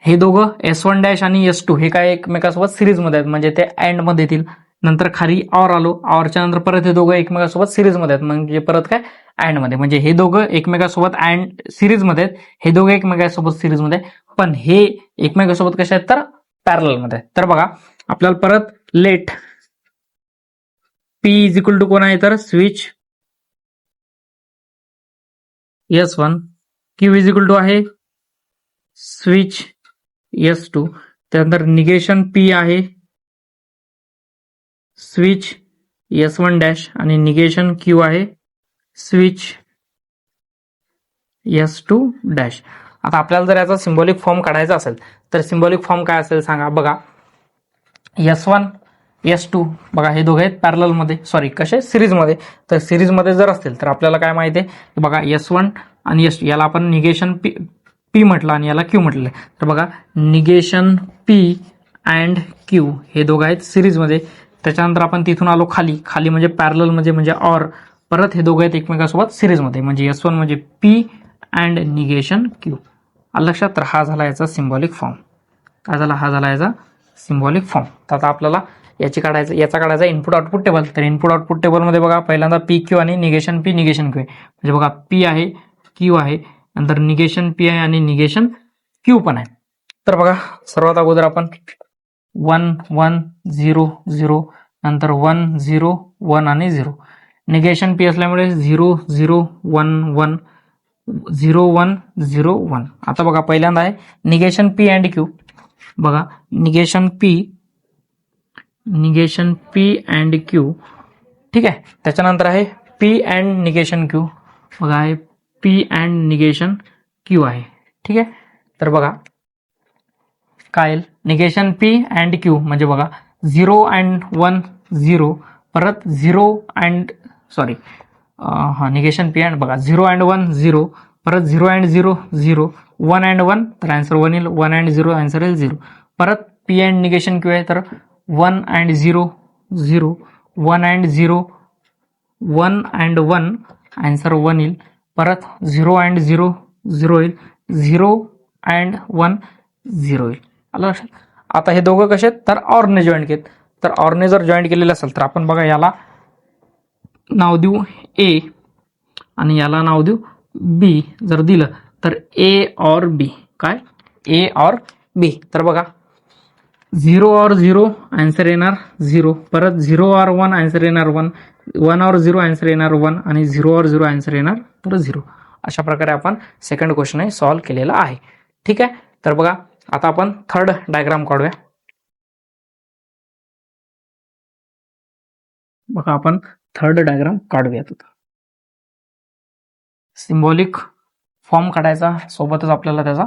हे दोघं S1 डॅश आणि S2 हे काय एकमेकांसोबत सिरीजमध्ये आहेत, म्हणजे ते अँड मध्ये येतील. नंतर खाली ऑर आलो, ऑरच्या नंतर परत हे दोघं एकमेकांसोबत सिरीजमध्ये आहेत, म्हणजे परत काय अँड मध्ये, म्हणजे हे दोघं एकमेकांसोबत अँड सिरीजमध्ये आहेत, हे दोघं एकमेकांसोबत सिरीजमध्ये, पण हे एकमेकांसोबत कसे आहेत तर पॅरलल मध्ये. तर बघा आपल्याला परत let P is equal to कोण आहे तर switch S1, Q is equal to आहे स्विच S2, त्यानंतर निगेशन P आहे स्विच S1 डॅश आणि निगेशन Q आहे स्विच S2 डॅश. आता आपल्याला जर याचा सिम्बॉलिक फॉर्म काढायचा असेल तर सिम्बॉलिक फॉर्म काय असेल सांगा. बघा S1 S2 बघा हे दोघे आहेत पॅरलल मध्ये, सॉरी कसे सिरीजमध्ये. तर सिरीजमध्ये जर असतील तर आपल्याला काय माहिती आहे, बघा S1 आणि S2 याला आपण निगेशन P म्हटलं आणि याला Q म्हटलं. तर बघा निगेशन P अँड Q हे दोघं आहेत सिरीजमध्ये. त्याच्यानंतर आपण तिथून आलो खाली म्हणजे पॅरलल म्हणजे ऑर, परत हे दोघं आहेत एकमेकांसोबत सिरीजमध्ये, म्हणजे S1 म्हणजे P अँड निगेशन Q. लक्षात? तर हा झाला याचा सिम्बॉलिक फॉर्म. काय झाला? हा झाला याचा सिम्बॉलिक फॉर्म. तर आता आपल्याला याचा काढायचा इनपुट आउटपुट टेबल. तर इनपुट आउटपुट टेबलमध्ये बघा पहिल्यांदा पी क्यू आणि निगेशन पी निगेशन क्यू आहे, म्हणजे बघा पी आहे क्यू आहे, नंतर निगेशन पी आहे आणि निगेशन क्यू पण आहे. तर बघा सर्वात अगोदर आपण 1 1 0 0 नंतर 1 0 1 आणि 0, निगेशन पी असल्यामुळे 0 0 1 1 0 1 0 1. आता बघा पहिल्यांदा आहे निगेशन पी अँड क्यू. बघा निगेशन पी अँड क्यू, ठीक आहे. त्याच्यानंतर आहे पी अँड निगेशन क्यू, बघा आहे पी अँड निगेशन क्यू आहे, ठीक आहे. तर बघा काय निगेशन पी अँड क्यू म्हणजे बघा 0 अँड 1 0, परत 0 अँड सॉरी हा निगेशन पी अँड बघा 0 अँड 1 0, परत 0 अँड 0 0, 1 अँड 1 तर आन्सर 1 येईल, 1 अँड 0 आन्सर येईल 0. परत पी अँड निगेशन क्यू आहे तर 1 अँड 0 0, 1 अँड 0 1 अँड 1 आन्सर 1 येईल, परत 0 अँड 0 0 येईल, 0 अँड 1 0 येईल. आलं लक्षात? आता हे दोघं कसे आहेत तर ऑरने जॉईंट केले. तर ऑरने जर जॉईंट केलेलं असेल तर आपण बघा याला नाव देऊ ए आणि याला नाव देऊ बी. जर दिलं तर ए और बी, काय ए और बी. तर बघा 0 और 0 आन्सर येणार 0, परत 0 और 1 आन्सर येणार 1, 1 और 0 आन्सर येणार 1 आणि 0 और 0 आन्सर येणार तर 0. अशा प्रकारे आपण सेकंड क्वेश्चन सॉल्व्ह केलेला आहे, ठीक आहे. तर बघा आता आपण थर्ड डायग्राम काढूया. बघा आपण थर्ड डायग्राम काढूयात. सिम्बॉलिक फॉर्म काढायचा सोबतच आपल्याला त्याचा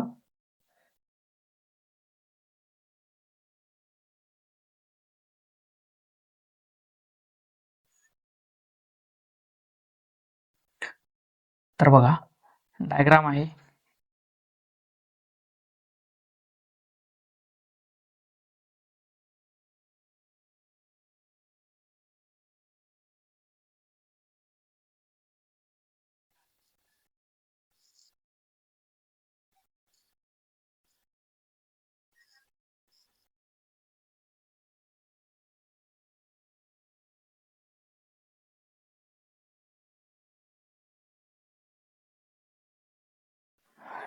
तर बघा डायग्राम आहे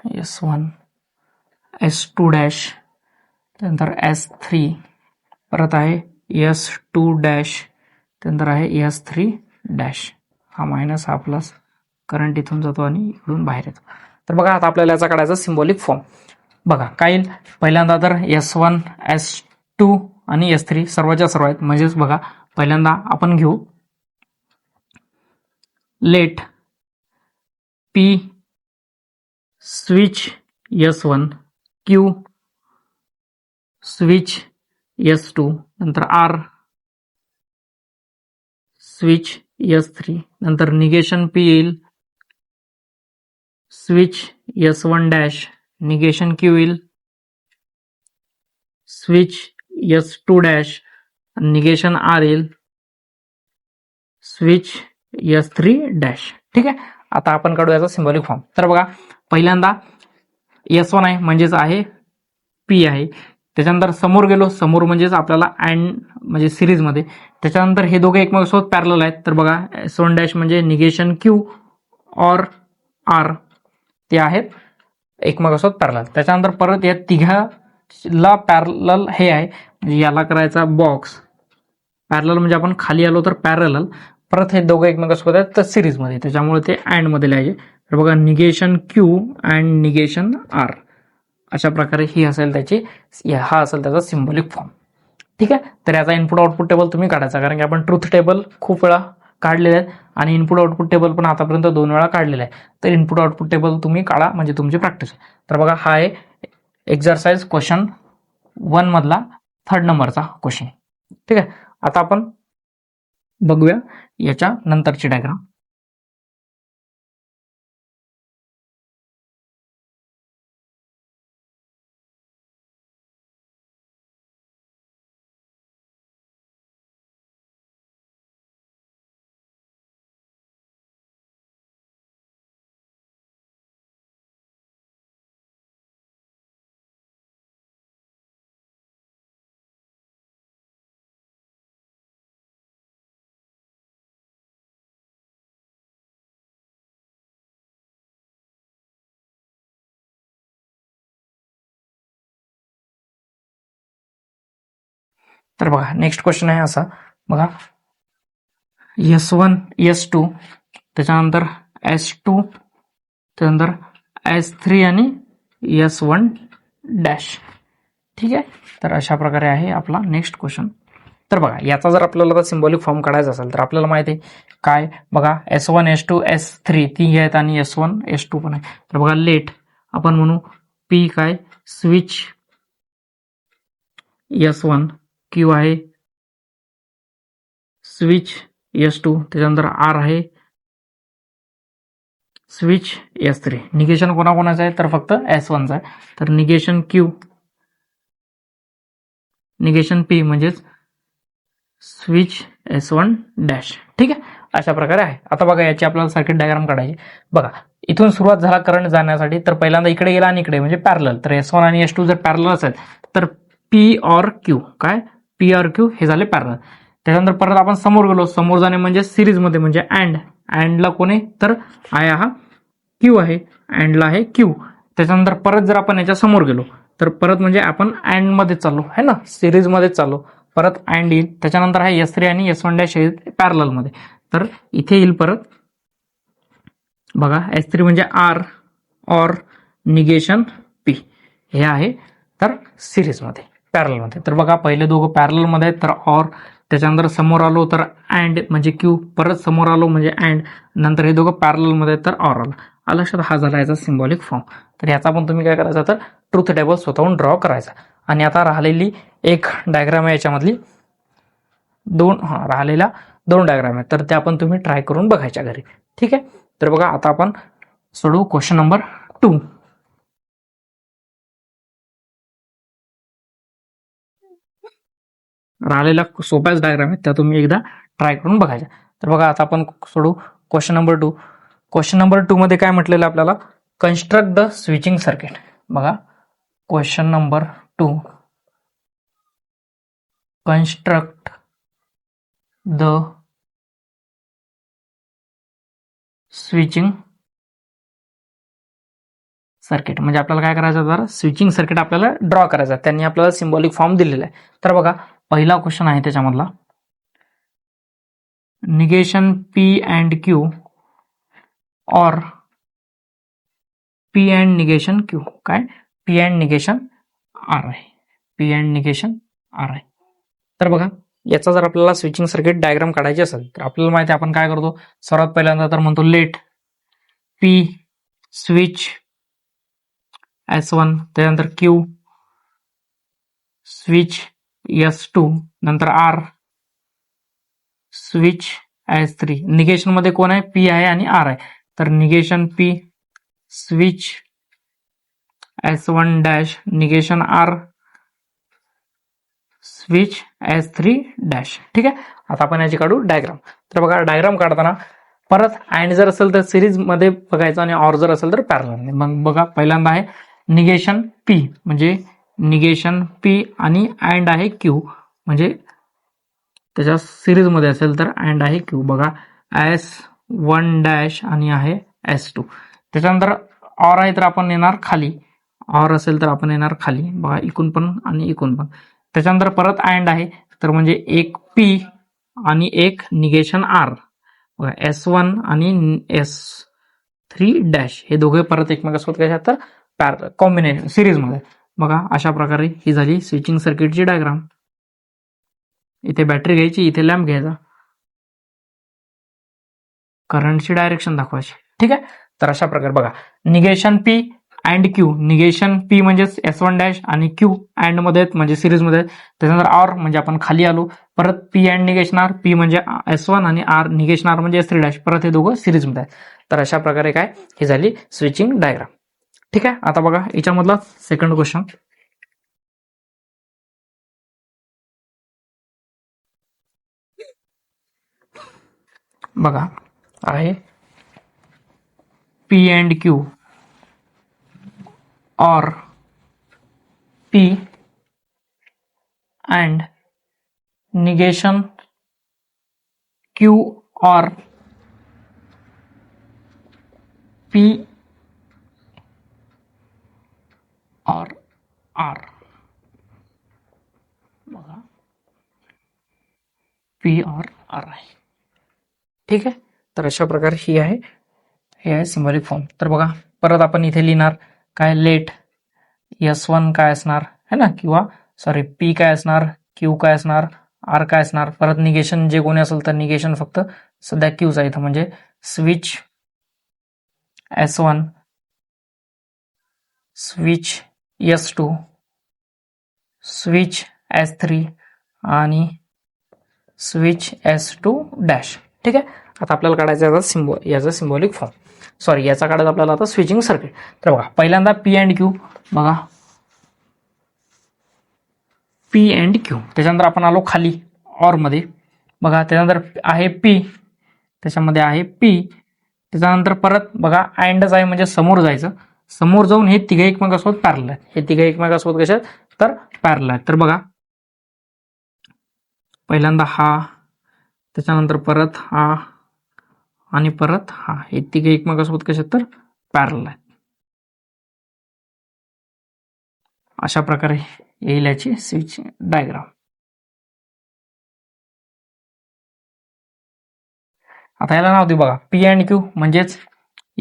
S1 S2 डॅश, त्यानंतर S3, परत आहे S2 डॅश, त्यानंतर आहे S3 डॅश. हा मायनस हा प्लस, करंट इथून जातो आणि इकडून बाहेर येतो. तर बघा आता आपल्याला याचा काढायचा सिम्बॉलिक फॉर्म. बघा काय येईल, पहिल्यांदा तर S1 S2 आणि S3 सर्वांच्या सर्व आहेत. म्हणजेच बघा पहिल्यांदा आपण घेऊ let P switch S1, Q switch S2, नंतर R स्विच S3, नंतर निगेशन P येईल, switch S1 dash, negation Q येईल, switch S2 dash, negation R येईल, स्विच S3 डॅश. ठीक आहे, आता आपण काढू याचा सिम्बॉलिक फॉर्म. तर बघा पहिल्यांदा S1 आहे म्हणजेच आहे P आहे, त्याच्यानंतर समोर गेलो, समोर म्हणजेच आपल्याला अँड म्हणजे सिरीजमध्ये, त्याच्यानंतर हे दोघे एकमेकांसोबत पॅरलल आहेत. तर बघा S1 डॅश म्हणजे निगेशन Q और R, ते आहेत एकमेकांसोबत पॅरलल. त्याच्यानंतर परत या तिघाला पॅरलल हे आहे, म्हणजे याला करायचा बॉक्स पॅरलल, म्हणजे आपण खाली आलो तर पॅरलल, परत हे दोघं एकमेकांसोबत आहेत तर सिरीजमध्ये, त्याच्यामुळे ते अँड मध्ये लिहायचे. तर बघा negation Q and negation R, अशा प्रकारे ही असेल त्याची, हा असेल त्याचा सिम्बॉलिक फॉर्म. ठीक आहे, तर याचा इनपुट आउटपुट टेबल तुम्ही काढायचा, कारण की आपण ट्रूथ टेबल खूप वेळा काढलेले आहेत आणि इनपुट आउटपुट टेबल पण आतापर्यंत 2 वेळा काढलेलं आहे. तर इनपुट आउटपुट टेबल तुम्ही काढा, म्हणजे तुमची प्रॅक्टिस. तर बघा हा आहे एक्झरसाइज क्वेश्चन 1 मधला 3rd नंबरचा क्वेश्चन. ठीक आहे, आता आपण बघूया याच्या नंतरची डायग्राम. तर बघा नेक्स्ट क्वेश्चन आहे असा, बघा S1 S2, त्याच्यानंतर S2, त्यानंतर S3 आणि S1 डॅश. ठीक आहे, तर अशा प्रकारे आहे आपला नेक्स्ट क्वेश्चन. तर बघा याचा जर आपल्याला सिम्बॉलिक फॉर्म काढायचा असेल तर आपल्याला माहिती आहे काय, बघा S1 S2 S3 ती आहेत आणि S1 S2 पण आहे. तर बघा लेट आपण म्हणू P काय, स्विच S1, Q आहे स्विच S2, त्याच्यानंतर R आहे स्विच S3. निगेशन कोणाकोणाचं आहे तर फक्त S1चं आहे. तर निगेशन Q, निगेशन P म्हणजेच स्विच S1 डॅश. ठीक आहे, अशा प्रकारे आहे. आता बघा याची आपल्याला सर्किट डायग्राम काढायची. बघा इथून सुरुवात झाला करंट जाण्यासाठी, तर पहिल्यांदा इकडे गेला आणि इकडे म्हणजे पॅरलल. तर S1 आणि S2 जर पॅरलल असेल तर P और Q काय, P और Q हे झाले पॅरलल. त्याच्यानंतर परत आपण समोर गेलो, समोर जाणे म्हणजे सिरीजमध्ये म्हणजे अँडला कोणी तर आहे हा Q आहे, अँडला आहे Q. त्याच्यानंतर परत जर आपण याच्या समोर गेलो तर परत म्हणजे आपण अँड मध्ये चाललो आहे ना, सिरीज मध्ये चाललो, परत अँड येईल. त्याच्यानंतर आहे S3 आणि S1 डॅश पॅरलल मध्ये, तर इथे येईल परत बघा S3 म्हणजे R और निगेशन P हे आहे तर सिरीज मध्ये पॅरलल मध्ये. तर बघा पहिले दोघं पॅरलल मध्ये तर और, त्याच्यानंतर समोर आलो तर अँड म्हणजे Q, परत समोर आलो म्हणजे अँड, नंतर हे दोघं पॅरलल मध्ये तर और आलं. लक्षात, हा झाला याचा सिम्बॉलिक फॉर्म. तर याचा पण तुम्ही काय करायचा तर ट्रूथ टेबल स्वतःहून ड्रॉ करायचा. आणि आता राहिलेली एक डायग्राम आहे याच्यामधली राहिलेल्या 2 डायग्राम आहेत, तर त्या पण तुम्ही ट्राय करून बघायच्या घरी. ठीक आहे, तर बघा आता आपण सोडवू क्वेश्चन नंबर 2. राहिलेल्या सोप्याच डायग्राम आहेत, त्या तुम्ही एकदा ट्राय करून बघायच्या. तर बघा आता आपण सोडू क्वेश्चन नंबर 2. क्वेश्चन नंबर 2 मध्ये काय म्हटलेलं आपल्याला, कन्स्ट्रक्ट द स्विचिंग सर्किट. बघा question number 2, construct the switching circuit म्हणजे आपल्याला काय करायचं तर स्विचिंग सर्किट आपल्याला ड्रॉ करायचं. त्यांनी आपल्याला सिम्बॉलिक फॉर्म दिलेला आहे. तर बघा पहिला क्वेश्चन आहे त्याच्यामधला, निगेशन पी अँड क्यू और पी अँड निगेशन क्यू. काय पी अँड निगेशन आर आहे, पी अँड निगेशन आर आहे. तर बघा याचा जर आपल्याला स्विचिंग सर्किट डायग्राम काढायची असेल तर आपल्याला माहिती आहे आपण काय करतो, सर्वात पहिल्यांदा तर म्हणतो लेट पी स्विच S1, त्यानंतर क्यू स्विच S2, नंतर आर स्विच S3. निगेशन मध्ये कोण आहे, पी आहे आणि आर आहे. तर negation P switch S1 dash, negation R switch S3 dash. ठीक आहे, आता आपण याची काढू डायग्राम. तर बघा डायग्राम काढताना परत अँड जर असेल तर सिरीज मध्ये बघायचं आणि ऑर जर असेल तर पॅरलल. मग बघा पहिल्यांदा आहे निगेशन पी म्हणजे निगेशन पी आणि अँड आहे क्यू म्हणजे त्याच्या सिरीज मध्ये असेल तर अँड आहे क्यू. बघा S1 डॅश आणि आहे S2. त्याच्यानंतर ऑर आहे तर आपण येणार खाली, ऑर असेल तर आपण येणार खाली. बघा इकून पण आणि इकून पण. त्याच्यानंतर परत अँड आहे तर म्हणजे एक पी आणि एक निगेशन आर. बघा S1 आणि S3 डॅश हे दोघे परत एकमेकांसोबत कशात तर पॅरलल कॉम्बिनेशन सिरीज मध्ये. बघा अशा प्रकारे ही झाली स्विचिंग सर्किटची डायग्राम. इथे बॅटरी घ्यायची, इथे लॅम्प घ्यायचा, करंटची डायरेक्शन दाखवायची. ठीक आहे, तर अशा प्रकारे बघा negation P and Q, negation P म्हणजे S1 डॅश आणि क्यू अँड मध्ये म्हणजे सिरीज मध्ये. त्याच्यानंतर आर म्हणजे आपण खाली आलो, परत P and negation R, P म्हणजे S1 आणि आर निगेशन आर म्हणजे S3 डॅश, परत हे दोघं सिरीज मध्ये आहेत. तर अशा प्रकारे काय ही झाली स्विचिंग डायग्राम. ठीक आहे, आता बघा याच्यामधला सेकंड क्वेश्चन. बघा आहे पी अँड क्यू और पी अँड निगेशन क्यू और पी और आर. बघा पी और आर आहे. ठीक आहे, तर अशा प्रकारे ही आहे, हे आहे सिम्बॉलिक फॉर्म. तर बघा परत आपण इथे लिहिणार काय, लेट S1 काय असणार है ना, किंवा सॉरी पी काय असणार, क्यू काय असणार, आर काय असणार. परत निगेशन जे कोणी असेल तर निगेशन फक्त सध्या क्यूच आहे इथं म्हणजे switch S1 switch S2 switch S3 आणि स्विच S2 डॅश. ठीक आहे, आता आपल्याला काढायचं याचा सिम्बॉलिक फॉर्म, सॉरी याचा काढायचा आपल्याला आता स्विचिंग सर्किट. तर बघा पहिल्यांदा पी अँड क्यू. बघा पी अँड क्यू, त्याच्यानंतर आपण आलो खाली ऑर मध्ये. बघा त्याच्यानंतर आहे पी, त्याच्यामध्ये आहे पी, त्याच्यानंतर परत बघा अँडच आहे म्हणजे समोर जायचं, समोर जाऊन हे तिघे एकमेकांसोबत पॅरलल आहेत. हे तिघे एकमेकांसोबत कशात तर पॅरलल आहेत. तर बघा पहिल्यांदा हा, त्याच्यानंतर परत हा आणि परत हा, हे तिघे एकमेकांसोबत कशात तर पॅरलल आहेत. अशा प्रकारे येईल याची स्विच डायग्राम. आता याला नाव देऊ बघा पी अँड क्यू म्हणजेच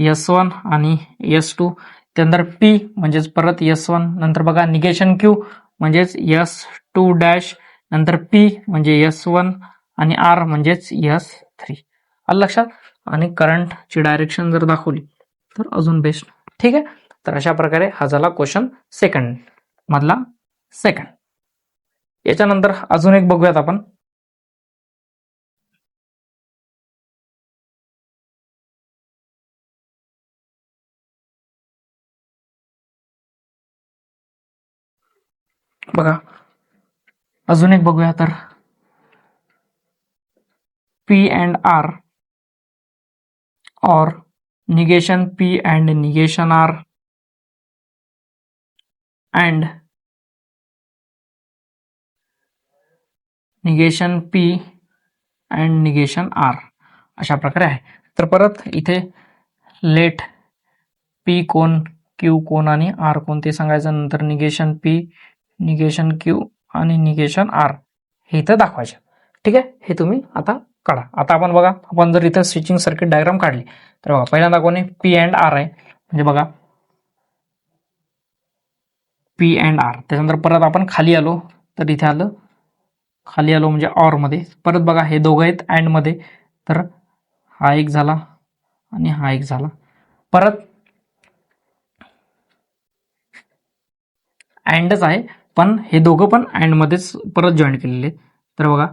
S1 आणि S2, त्यानंतर पी म्हणजेच परत S1, नंतर बघा निगेशन क्यू म्हणजेच S2 डॅश, नंतर पी म्हणजे S1 आणि आर म्हणजेच S3. आलं लक्षात. आणि करंटची डायरेक्शन जर दाखवली तर अजून बेस्ट. ठीक आहे, तर अशा प्रकारे हा झाला क्वेश्चन सेकंड मधला सेकंड. याच्यानंतर अजून एक बघूयात आपण. बघा अजून एक बघूया तर P and R or negation P and negation R and negation P and negation R अशा प्रकारे आहे. तर परत इथे लेट पी कोण क्यू कोण आणि आर कोण ते सांगायचं. नंतर निगेशन पी, निगेशन क्यू आणि निगेशन आर हे इथं दाखवायचे. ठीक आहे, हे तुम्ही आता काढा. आता आपण बघा, आपण जर इथं स्विचिंग सर्किट डायग्राम काढली तर बघा पहिल्यांदा कोण आहे, पी अँड आर आहे. म्हणजे बघा पी अँड आर. त्याच्यानंतर परत आपण खाली आलो तर इथे आलं, खाली आलो म्हणजे ऑर मध्ये. परत बघा हे दोघं आहेत अँड मध्ये, तर हा एक झाला आणि हा एक झाला. परत अँडच आहे पण हे दोघं पण अँड मध्येच परत जॉईन केलेले. तर बघा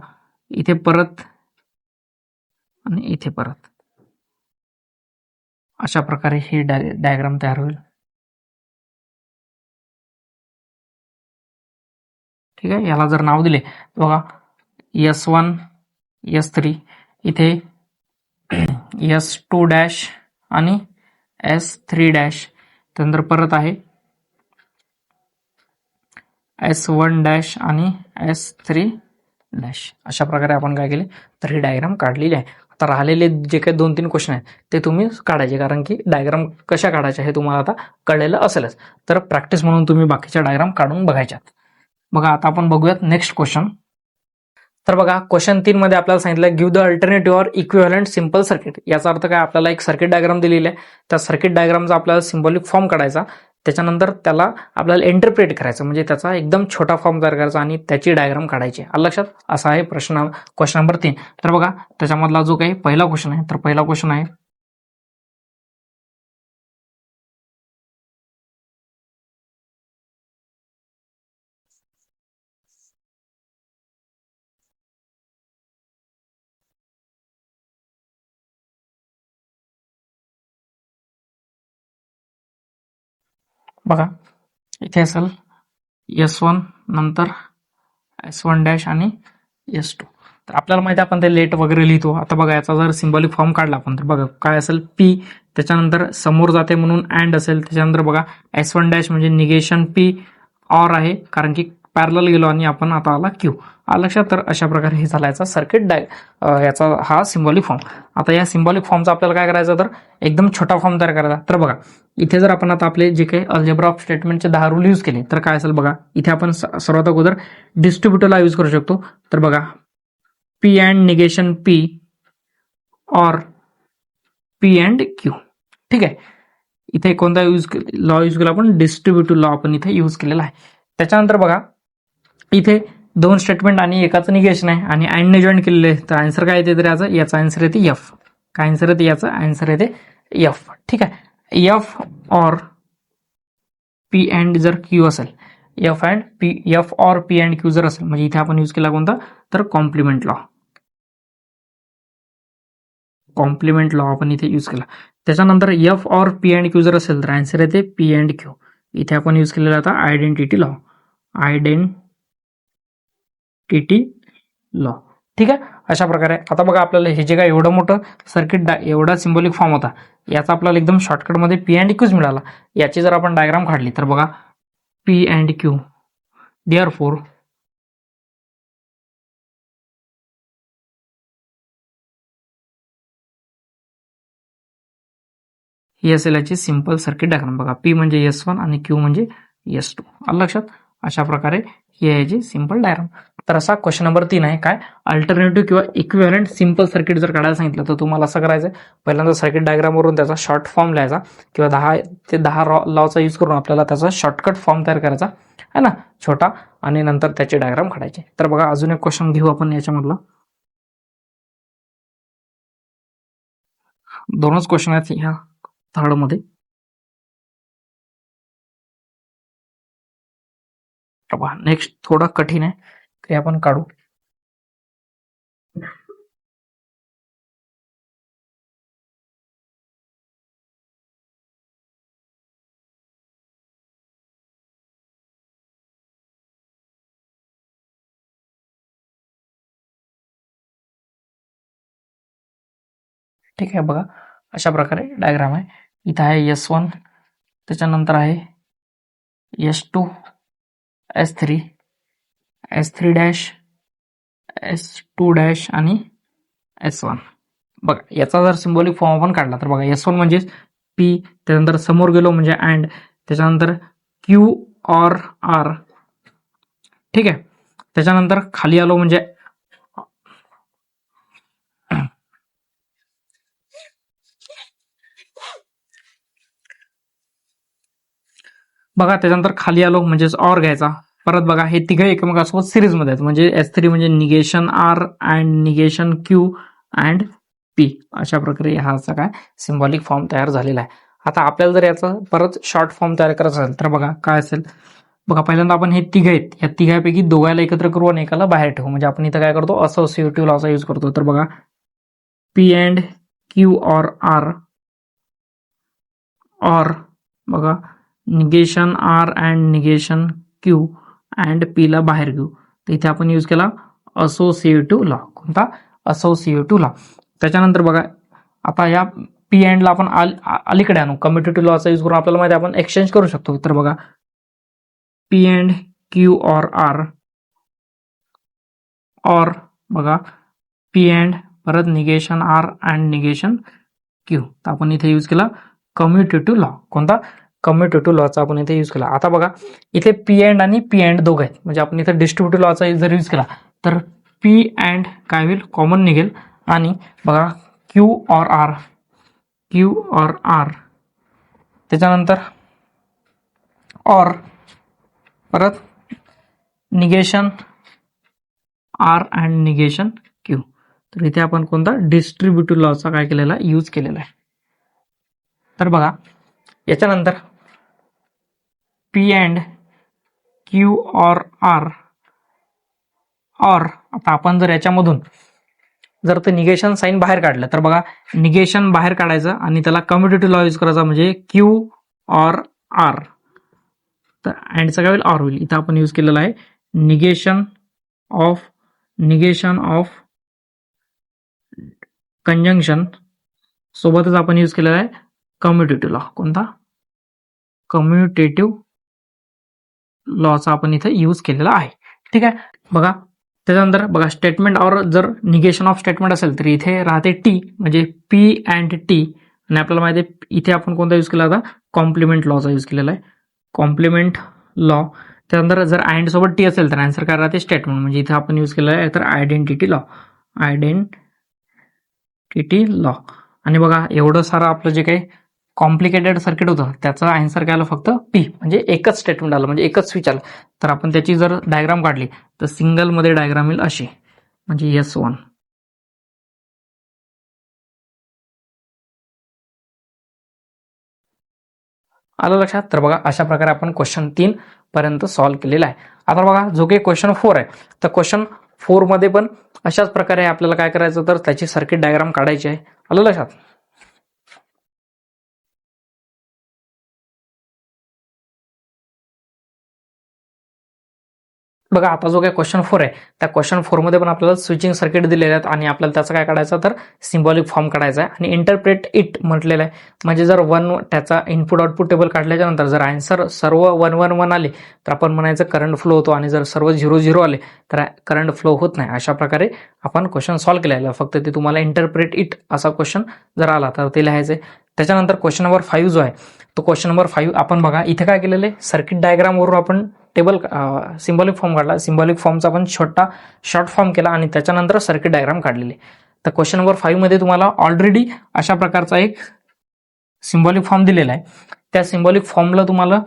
इथे परत आणि इथे परत, अशा प्रकारे ही डायग्राम तयार होईल. ठीक आहे, याला जर नाव दिले तर बघा S1 S3, इथे S2 डॅश आणि S3 डॅश. त्यानंतर परत आहे S1 डॅश आणि S3 डॅश. अशा प्रकारे आपण काय केले तर ही डायग्राम काढलेली आहे. आता राहिलेले जे काही 2-3 क्वेश्चन आहेत ते तुम्ही काढायचे, कारण की डायग्राम कशा काढायच्या हे तुम्हाला आता कळलेलं असेलच. तर प्रॅक्टिस म्हणून तुम्ही बाकीच्या डायग्राम काढून बघायच्यात. बघा आता आपण बघूयात नेक्स्ट क्वेश्चन. तर बघा क्वेश्चन 3 मध्ये आपल्याला सांगितलं give the alternative or equivalent simple circuit. याचा अर्थ काय, आपल्याला एक सर्किट डायग्राम दिलेली आहे, त्या सर्किट डायग्रामचा आपल्याला सिम्बॉलिक फॉर्म काढायचा. त्याच्यानंतर त्याला आपल्याला इंटरप्रेट करायचं, म्हणजे त्याचा एकदम छोटा फॉर्म तयार करायचा आणि त्याची डायग्राम काढायची. आलं लक्षात? असा आहे क्वेश्चन नंबर 3. तर बघा त्याच्यामधला जो काही पहिला क्वेश्चन आहे, तर पहिला क्वेश्चन आहे बघा इथे असेल S1 नंतर S1 डॅश आणि S2. तर आपल्याला माहिती आहे आपण ते लेट वगैरे लिहितो. आता बघा याचा जर सिम्बॉलिक फॉर्म काढला आपण तर बघा काय असेल, पी, त्याच्यानंतर समोर जाते म्हणून अँड असेल. त्याच्यानंतर बघा S1 डॅश म्हणजे निगेशन पी ऑर आहे, कारण की पॅरलल गेलो आणि आपण आता आला क्यू. लक्षात? तर अशा प्रकारे हे झाला याचा सर्किट याचा हा सिम्बॉलिक फॉर्म. आता या सिम्बॉलिक फॉर्मचा आपल्याला काय करायचं, तर एकदम छोटा फॉर्म तयार करायचा. तर बघा इथे जर आपण आता आपले जे काही अल्जेब्रा ऑफ स्टेटमेंटचे 10 रूल यूज केले तर काय असेल बघा, इथे आपण सर्वात अगोदर डिस्ट्रीब्युटरला यूज करू शकतो. तर बघा P and negation P or P and Q. ठीक आहे, इथे कोणता लॉ यूज केला आपण, डिस्ट्रीब्युटिव्ह लॉ आपण इथे यूज केलेला आहे. त्याच्यानंतर बघा इथे 2 स्टेटमेंट आणि एकाचं निगेशन आहे आणि अँडने जॉईन केलेले आहे. तर आन्सर काय येते, तर याचा आन्सर येते एफ. काय आन्सर येते याचा, आन्सर येते एफ. ठीक आहे, एफ ऑर पी अँड जर क्यू असेल, F or P and Q जर असेल, म्हणजे इथे आपण यूज केला कोणता, तर कॉम्प्लिमेंट लॉ. कॉम्प्लिमेंट लॉ आपण इथे यूज केला. त्याच्यानंतर F or P and Q जर असेल तर आन्सर येते पी अँड क्यू. इथे आपण यूज केलेला आता आयडेंटिटी लॉ. लॉ. ठीक आहे, अशा प्रकारे. आता बघा आपल्याला हे जे काय एवढं मोठं सर्किट, एवढा सिम्बॉलिक फॉर्म होता, याचा आपल्याला एकदम शॉर्टकटमध्ये पी अँड क्यूच मिळाला. याची जर आपण डायग्राम काढली तर बघा पी अँड क्यू, देअरफॉर ही असेल याची सिंपल सर्किट डायग्राम. बघा पी म्हणजे S1 आणि क्यू म्हणजे S2. आलं लक्षात? अशा प्रकारे ही आहे याची सिंपल डायग्राम. तर असा क्वेश्चन नंबर 3 आहे. काय, अल्टरनेटिव्ह किंवा इक्विव्हॅलंट सिंपल सर्किट जर काढायला सांगितलं तर तुम्हाला असं करायचं, पहिल्यांदा सर्किट डायग्रामवरून त्याचा शॉर्ट फॉर्म लिहायचा किंवा 10 लॉचा यूज करून आपल्याला त्याचा शॉर्टकट फॉर्म तयार करायचा आहे ना, छोटा, आणि नंतर त्याची डायग्राम काढायची. तर बघा अजून एक क्वेश्चन घेऊ आपण याच्यामधला. 2च क्वेश्चन आहेत ह्या थर्ड मध्ये. नेक्स्ट थोडा कठीण आहे ते आपण काढू. ठीक आहे, बघा अशा प्रकारे डायग्राम आहे. इथं आहे S1, त्याच्यानंतर आहे S2, S3, S3 dash, S2 dash आणि S1. बघा याचा जर सिम्बॉलिक फॉर्म आपण काढला तर बघा S1 म्हणजे पी, त्यानंतर समोर गेलो म्हणजे अँड, त्याच्यानंतर क्यू ऑर आर, ठीक आहे. त्याच्यानंतर खाली आलो म्हणजे बघा, त्याच्यानंतर खाली आलो म्हणजेच ऑर घ्यायचा. परत बघा हे तिघे एकमेकांसोबत सिरीजमध्ये आहेत, म्हणजे S3 म्हणजे negation R and negation Q and P. अशा प्रकारे हा असा काय सिम्बॉलिक फॉर्म तयार झालेला आहे. आता आपल्याला जर याचा परत शॉर्ट फॉर्म तयार करायचा असेल तर बघा काय असेल. बघा पहिल्यांदा आपण हे तिघ आहेत, या तिघांपैकी दोघांना एकत्र करू आणि एकाला बाहेर ठेवू. म्हणजे आपण इथं काय करतो, असोसिएटिव्ह लॉचा यूज करतो. तर बघा P and Q or R, or बघा negation R and negation Q and P ला बाहेर घेऊ. तर इथे आपण यूज केला असोसिएटिव्ह लॉ. कोणता? Associative law. त्याच्यानंतर बघा आता या पी अँडला आपण अलीकडे आणू, कम्युटेटिव्ह लॉचा यूज करून आपल्याला माहिती आपण एक्सचेंज करू शकतो. तर बघा P and Q or R, or बघा पी अँड परत negation R and negation Q. तर आपण इथे यूज केला कम्युटेटिव्ह लॉ. कोणता? कम्युटेटिव्ह लॉचा आपण इथे यूज केला. आता बघा इथे पी अँड आणि पी अँड दोघं आहेत, म्हणजे आपण इथे डिस्ट्रीब्युटिव्ह लॉचा जर यूज केला तर पी अँड काय होईल, कॉमन निघेल. आणि बघा Q or R, Q or R, त्याच्यानंतर ऑर परत negation R and negation Q. तर इथे आपण कोणता डिस्ट्रीब्युटिव्ह लॉचा काय केलेला यूज केलेला आहे. तर बघा याच्यानंतर P and Q or R, or आता आपण जर याच्यामधून जर ते निगेशन साईन बाहेर काढलं तर बघा निगेशन बाहेर काढायचं आणि त्याला कम्युटेटिव्ह लॉ यूज करायचा, म्हणजे क्यू ऑर आर. तर अँडचं काय होईल, ऑर होईल. इथं आपण यूज केलेला आहे निगेशन ऑफ कंजंक्शन सोबतच आपण यूज केलेला आहे कम्युटेटिव्ह लॉ. कोणता? कम्युटेटिव्ह लॉचा आपण इथे यूज केलेला आहे. ठीक आहे. बघा त्याच्यानंतर बघा स्टेटमेंट ऑर जर निगेशन ऑफ स्टेटमेंट असेल तर इथे राहते टी, म्हणजे पी अँड टी. आणि आपल्याला माहिती आहे इथे आपण कोणता यूज केला होता, कॉम्प्लिमेंट लॉचा यूज केलेला आहे, कॉम्प्लिमेंट लॉ. त्यानंतर जर अँड सोबत टी असेल तर आन्सर काय राहते, स्टेटमेंट. म्हणजे इथे आपण यूज केलेला आहे तर आयडेंटिटी लॉ, आयडेंटिटी लॉ. आणि बघा एवढं सारं आपलं जे काही कॉम्प्लिकेटेड सर्किट होतं त्याचा आन्सर काय आलं, फक्त पी, म्हणजे एकच स्टेटमेंट आलं, म्हणजे एकच स्विच आलं. तर आपण त्याची जर डायग्राम काढली तर सिंगल मध्ये डायग्राम येईल अशी, म्हणजे S1. आलं लक्षात. तर बघा अशा प्रकारे आपण क्वेश्चन 3 पर्यंत सॉल्व्ह केलेला आहे. आता बघा जो काही क्वेश्चन 4 आहे तर क्वेश्चन 4 मध्ये पण अशाच प्रकारे आपल्याला काय करायचं, तर त्याची सर्किट डायग्राम काढायची आहे. आलं लक्षात. बघा आता जो काही क्वेश्चन 4 आहे त्या क्वेश्चन 4 मध्ये पण आपल्याला स्विचिंग सर्किट दिलेले आहेत आणि आपल्याला त्याचा काय काढायचा, तर सिम्बॉलिक फॉर्म काढायचा आहे आणि इंटरप्रेट इट म्हटलेलं आहे. म्हणजे जर त्याचा इनपुट आउटपुट टेबल काढल्याच्या नंतर जर आन्सर सर्व 1 1 1 आले तर आपण म्हणायचं करंट फ्लो होतो, आणि जर सर्व 0 0 आले तर करंट फ्लो होत नाही. अशा प्रकारे आपण क्वेश्चन सॉल्व्ह केलेला आहे. फक्त ते तुम्हाला इंटरप्रेट इट असा क्वेश्चन जर आला तर ते लिहायचं आहे. त्याच्यानंतर क्वेश्चन नंबर 5 जो आहे तो क्वेश्चन नंबर 5 आपण बघा इथे काय केलेलं आहे, सर्किट डायग्राम वरून आपण टेबल सिम्बॉलिक फॉर्म काढला. सिम्बॉलिक फॉर्मचा आपण शॉर्ट फॉर्म केला आणि त्याच्यानंतर सर्किट डायग्राम काढलेली. तर क्वेश्चन नंबर 5 मध्ये तुम्हाला ऑलरेडी अशा प्रकारचा एक सिम्बॉलिक फॉर्म दिलेला आहे. त्या सिम्बॉलिक फॉर्मला तुम्हाला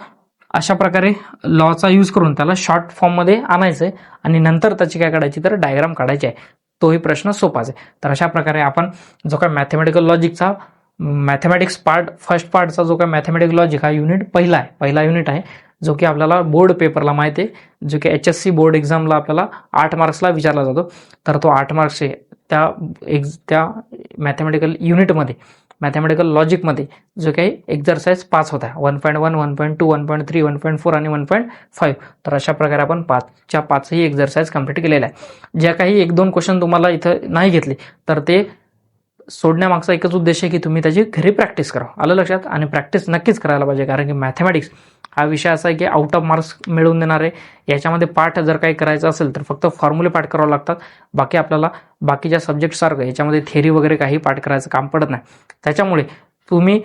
अशा प्रकारे लॉचा यूज करून त्याला शॉर्ट फॉर्म मध्ये आणायचंय आणि नंतर त्याची काय काढायची, तर डायग्राम काढायची आहे. तोही प्रश्न सोपाच आहे. तर अशा प्रकारे आपण जो काय मॅथमॅटिकल लॉजिकचा मॅथमॅटिक्स पार्ट फर्स्ट पार्टचा जो काय मॅथमॅटिकल लॉजिक हा युनिट पहिला युनिट आहे, जो की आपल्याला बोर्ड पेपरला माहिती आहे, जो की HSC बोर्ड एक्झामला आपल्याला 8 मार्क्सला विचारला जातो. तर तो 8 मार्क्सचे त्या मॅथमॅटिकल युनिटमध्ये मॅथमॅटिकल लॉजिकमध्ये जो काही एक्झरसाइज 5 होता, 1.1 1.2 1.3 1.4 आणि 1.5. तर अशा प्रकारे आपण 5च्या 5ही एक्झरसाइज कंप्लीट केलेला आहे. ज्या काही 1-2 क्वेश्चन तुम्हाला इथं नाही घेतले तर ते सोडण्यामागचा एकच उद्देश आहे की तुम्ही त्याची घरी प्रॅक्टिस करा. आलं लक्षात. आणि प्रॅक्टिस नक्कीच करायला पाहिजे, कारण की मॅथमॅटिक्स हा विषय असा आहे की आउट ऑफ मार्क्स मिळवून देणार आहे. याच्यामध्ये पाठ जर काही करायचं असेल तर फक्त फॉर्म्युले पाठ करावं लागतात. बाकी आपल्याला बाकीच्या सब्जेक्ट सारखं याच्यामध्ये थेअरी वगैरे काही पाठ करायचं काम पडत नाही. त्याच्यामुळे तुम्ही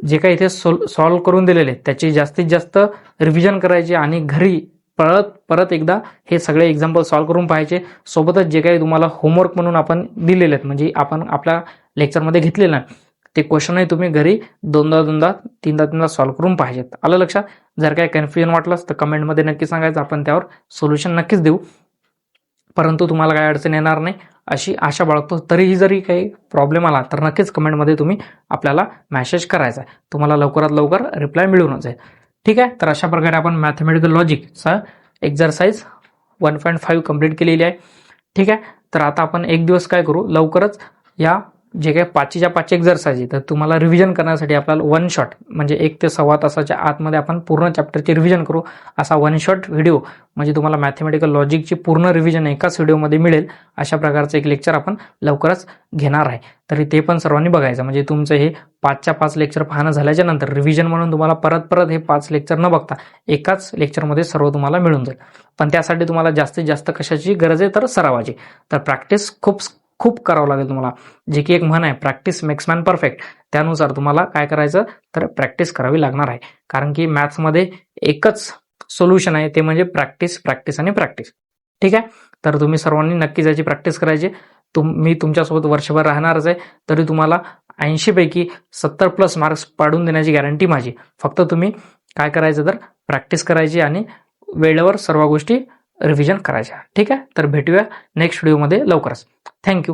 जे काही इथे सॉल्व्ह करून दिलेले त्याची जास्तीत जास्त रिव्हिजन करायची आणि घरी परत एकदा हे सगळे एक्झाम्पल सॉल्व्ह करून पाहायचे. सोबतच जे काही तुम्हाला होमवर्क म्हणून आपण दिलेले आहेत, म्हणजे आपण आपल्या लेक्चरमध्ये घेतलेलं आहे, ते क्वेश्चनही तुम्ही घरी दोनदा तीनदा सॉल्व्ह करून पाहिजेत. आलं लक्षात? जर काही कन्फ्युजन वाटलंच तर कमेंटमध्ये नक्की सांगायचं, आपण त्यावर सोल्युशन नक्कीच देऊ. परंतु तुम्हाला काही अडचण येणार नाही अशी आशा बाळगतो. तरीही जरी काही प्रॉब्लेम आला तर नक्कीच कमेंटमध्ये तुम्ही आपल्याला मेसेज करायचा आहे, तुम्हाला लवकरात लवकर रिप्लाय मिळूनच जाईल. ठीक आहे. तर अशा प्रकारे आपण मॅथमेटिकल लॉजिकचा एक्झरसाइज 1.5 कंप्लीट केलेली आहे. ठीक आहे. तर आता आपण एक दिवस काय करू, लवकरच या जे काही 5च्या 5 एक्झरसाइज आहे तर तुम्हाला रिव्हिजन करण्यासाठी आपल्याला वन शॉट म्हणजे 1 ते सव्वा तासाच्या आतमध्ये आपण पूर्ण चॅप्टरची रिव्हिजन करू. असा वन शॉट व्हिडिओ म्हणजे तुम्हाला मॅथमेटिकल लॉजिकची पूर्ण रिव्हिजन एकाच व्हिडिओमध्ये मिळेल. अशा प्रकारचं एक लेक्चर आपण लवकरच घेणार आहे. तरी ते पण सर्वांनी बघायचं, म्हणजे तुमचं हे 5च्या 5 लेक्चर पाहणं झाल्याच्या नंतर रिव्हिजन म्हणून तुम्हाला परत हे 5 लेक्चर न बघता एकाच लेक्चरमध्ये सर्व तुम्हाला मिळून जाईल. पण त्यासाठी तुम्हाला जास्तीत जास्त कशाची गरज आहे तर सरावाची. तर प्रॅक्टिस खूप करावं लागेल तुम्हाला. जे की एक म्हण आहे, प्रॅक्टिस मेक्स मॅन परफेक्ट. त्यानुसार तुम्हाला काय करायचं तर प्रॅक्टिस करावी लागणार आहे. कारण की मॅथ्समध्ये एकच सोल्युशन आहे, ते म्हणजे प्रॅक्टिस आणि प्रॅक्टिस. ठीक आहे. तर तुम्ही सर्वांनी नक्कीच याची प्रॅक्टिस करायची. मी तुमच्यासोबत वर्षभर राहणारच आहे. तरी तुम्हाला 80 पैकी 70+ मार्क्स पाडून देण्याची गॅरंटी माझी. फक्त तुम्ही काय करायचं तर प्रॅक्टिस करायची आणि वेळेवर सर्व गोष्टी रिव्हिजन करायच्या. ठीक आहे. तर भेटूया नेक्स्ट व्हिडिओमध्ये लवकरच. थँक्यू.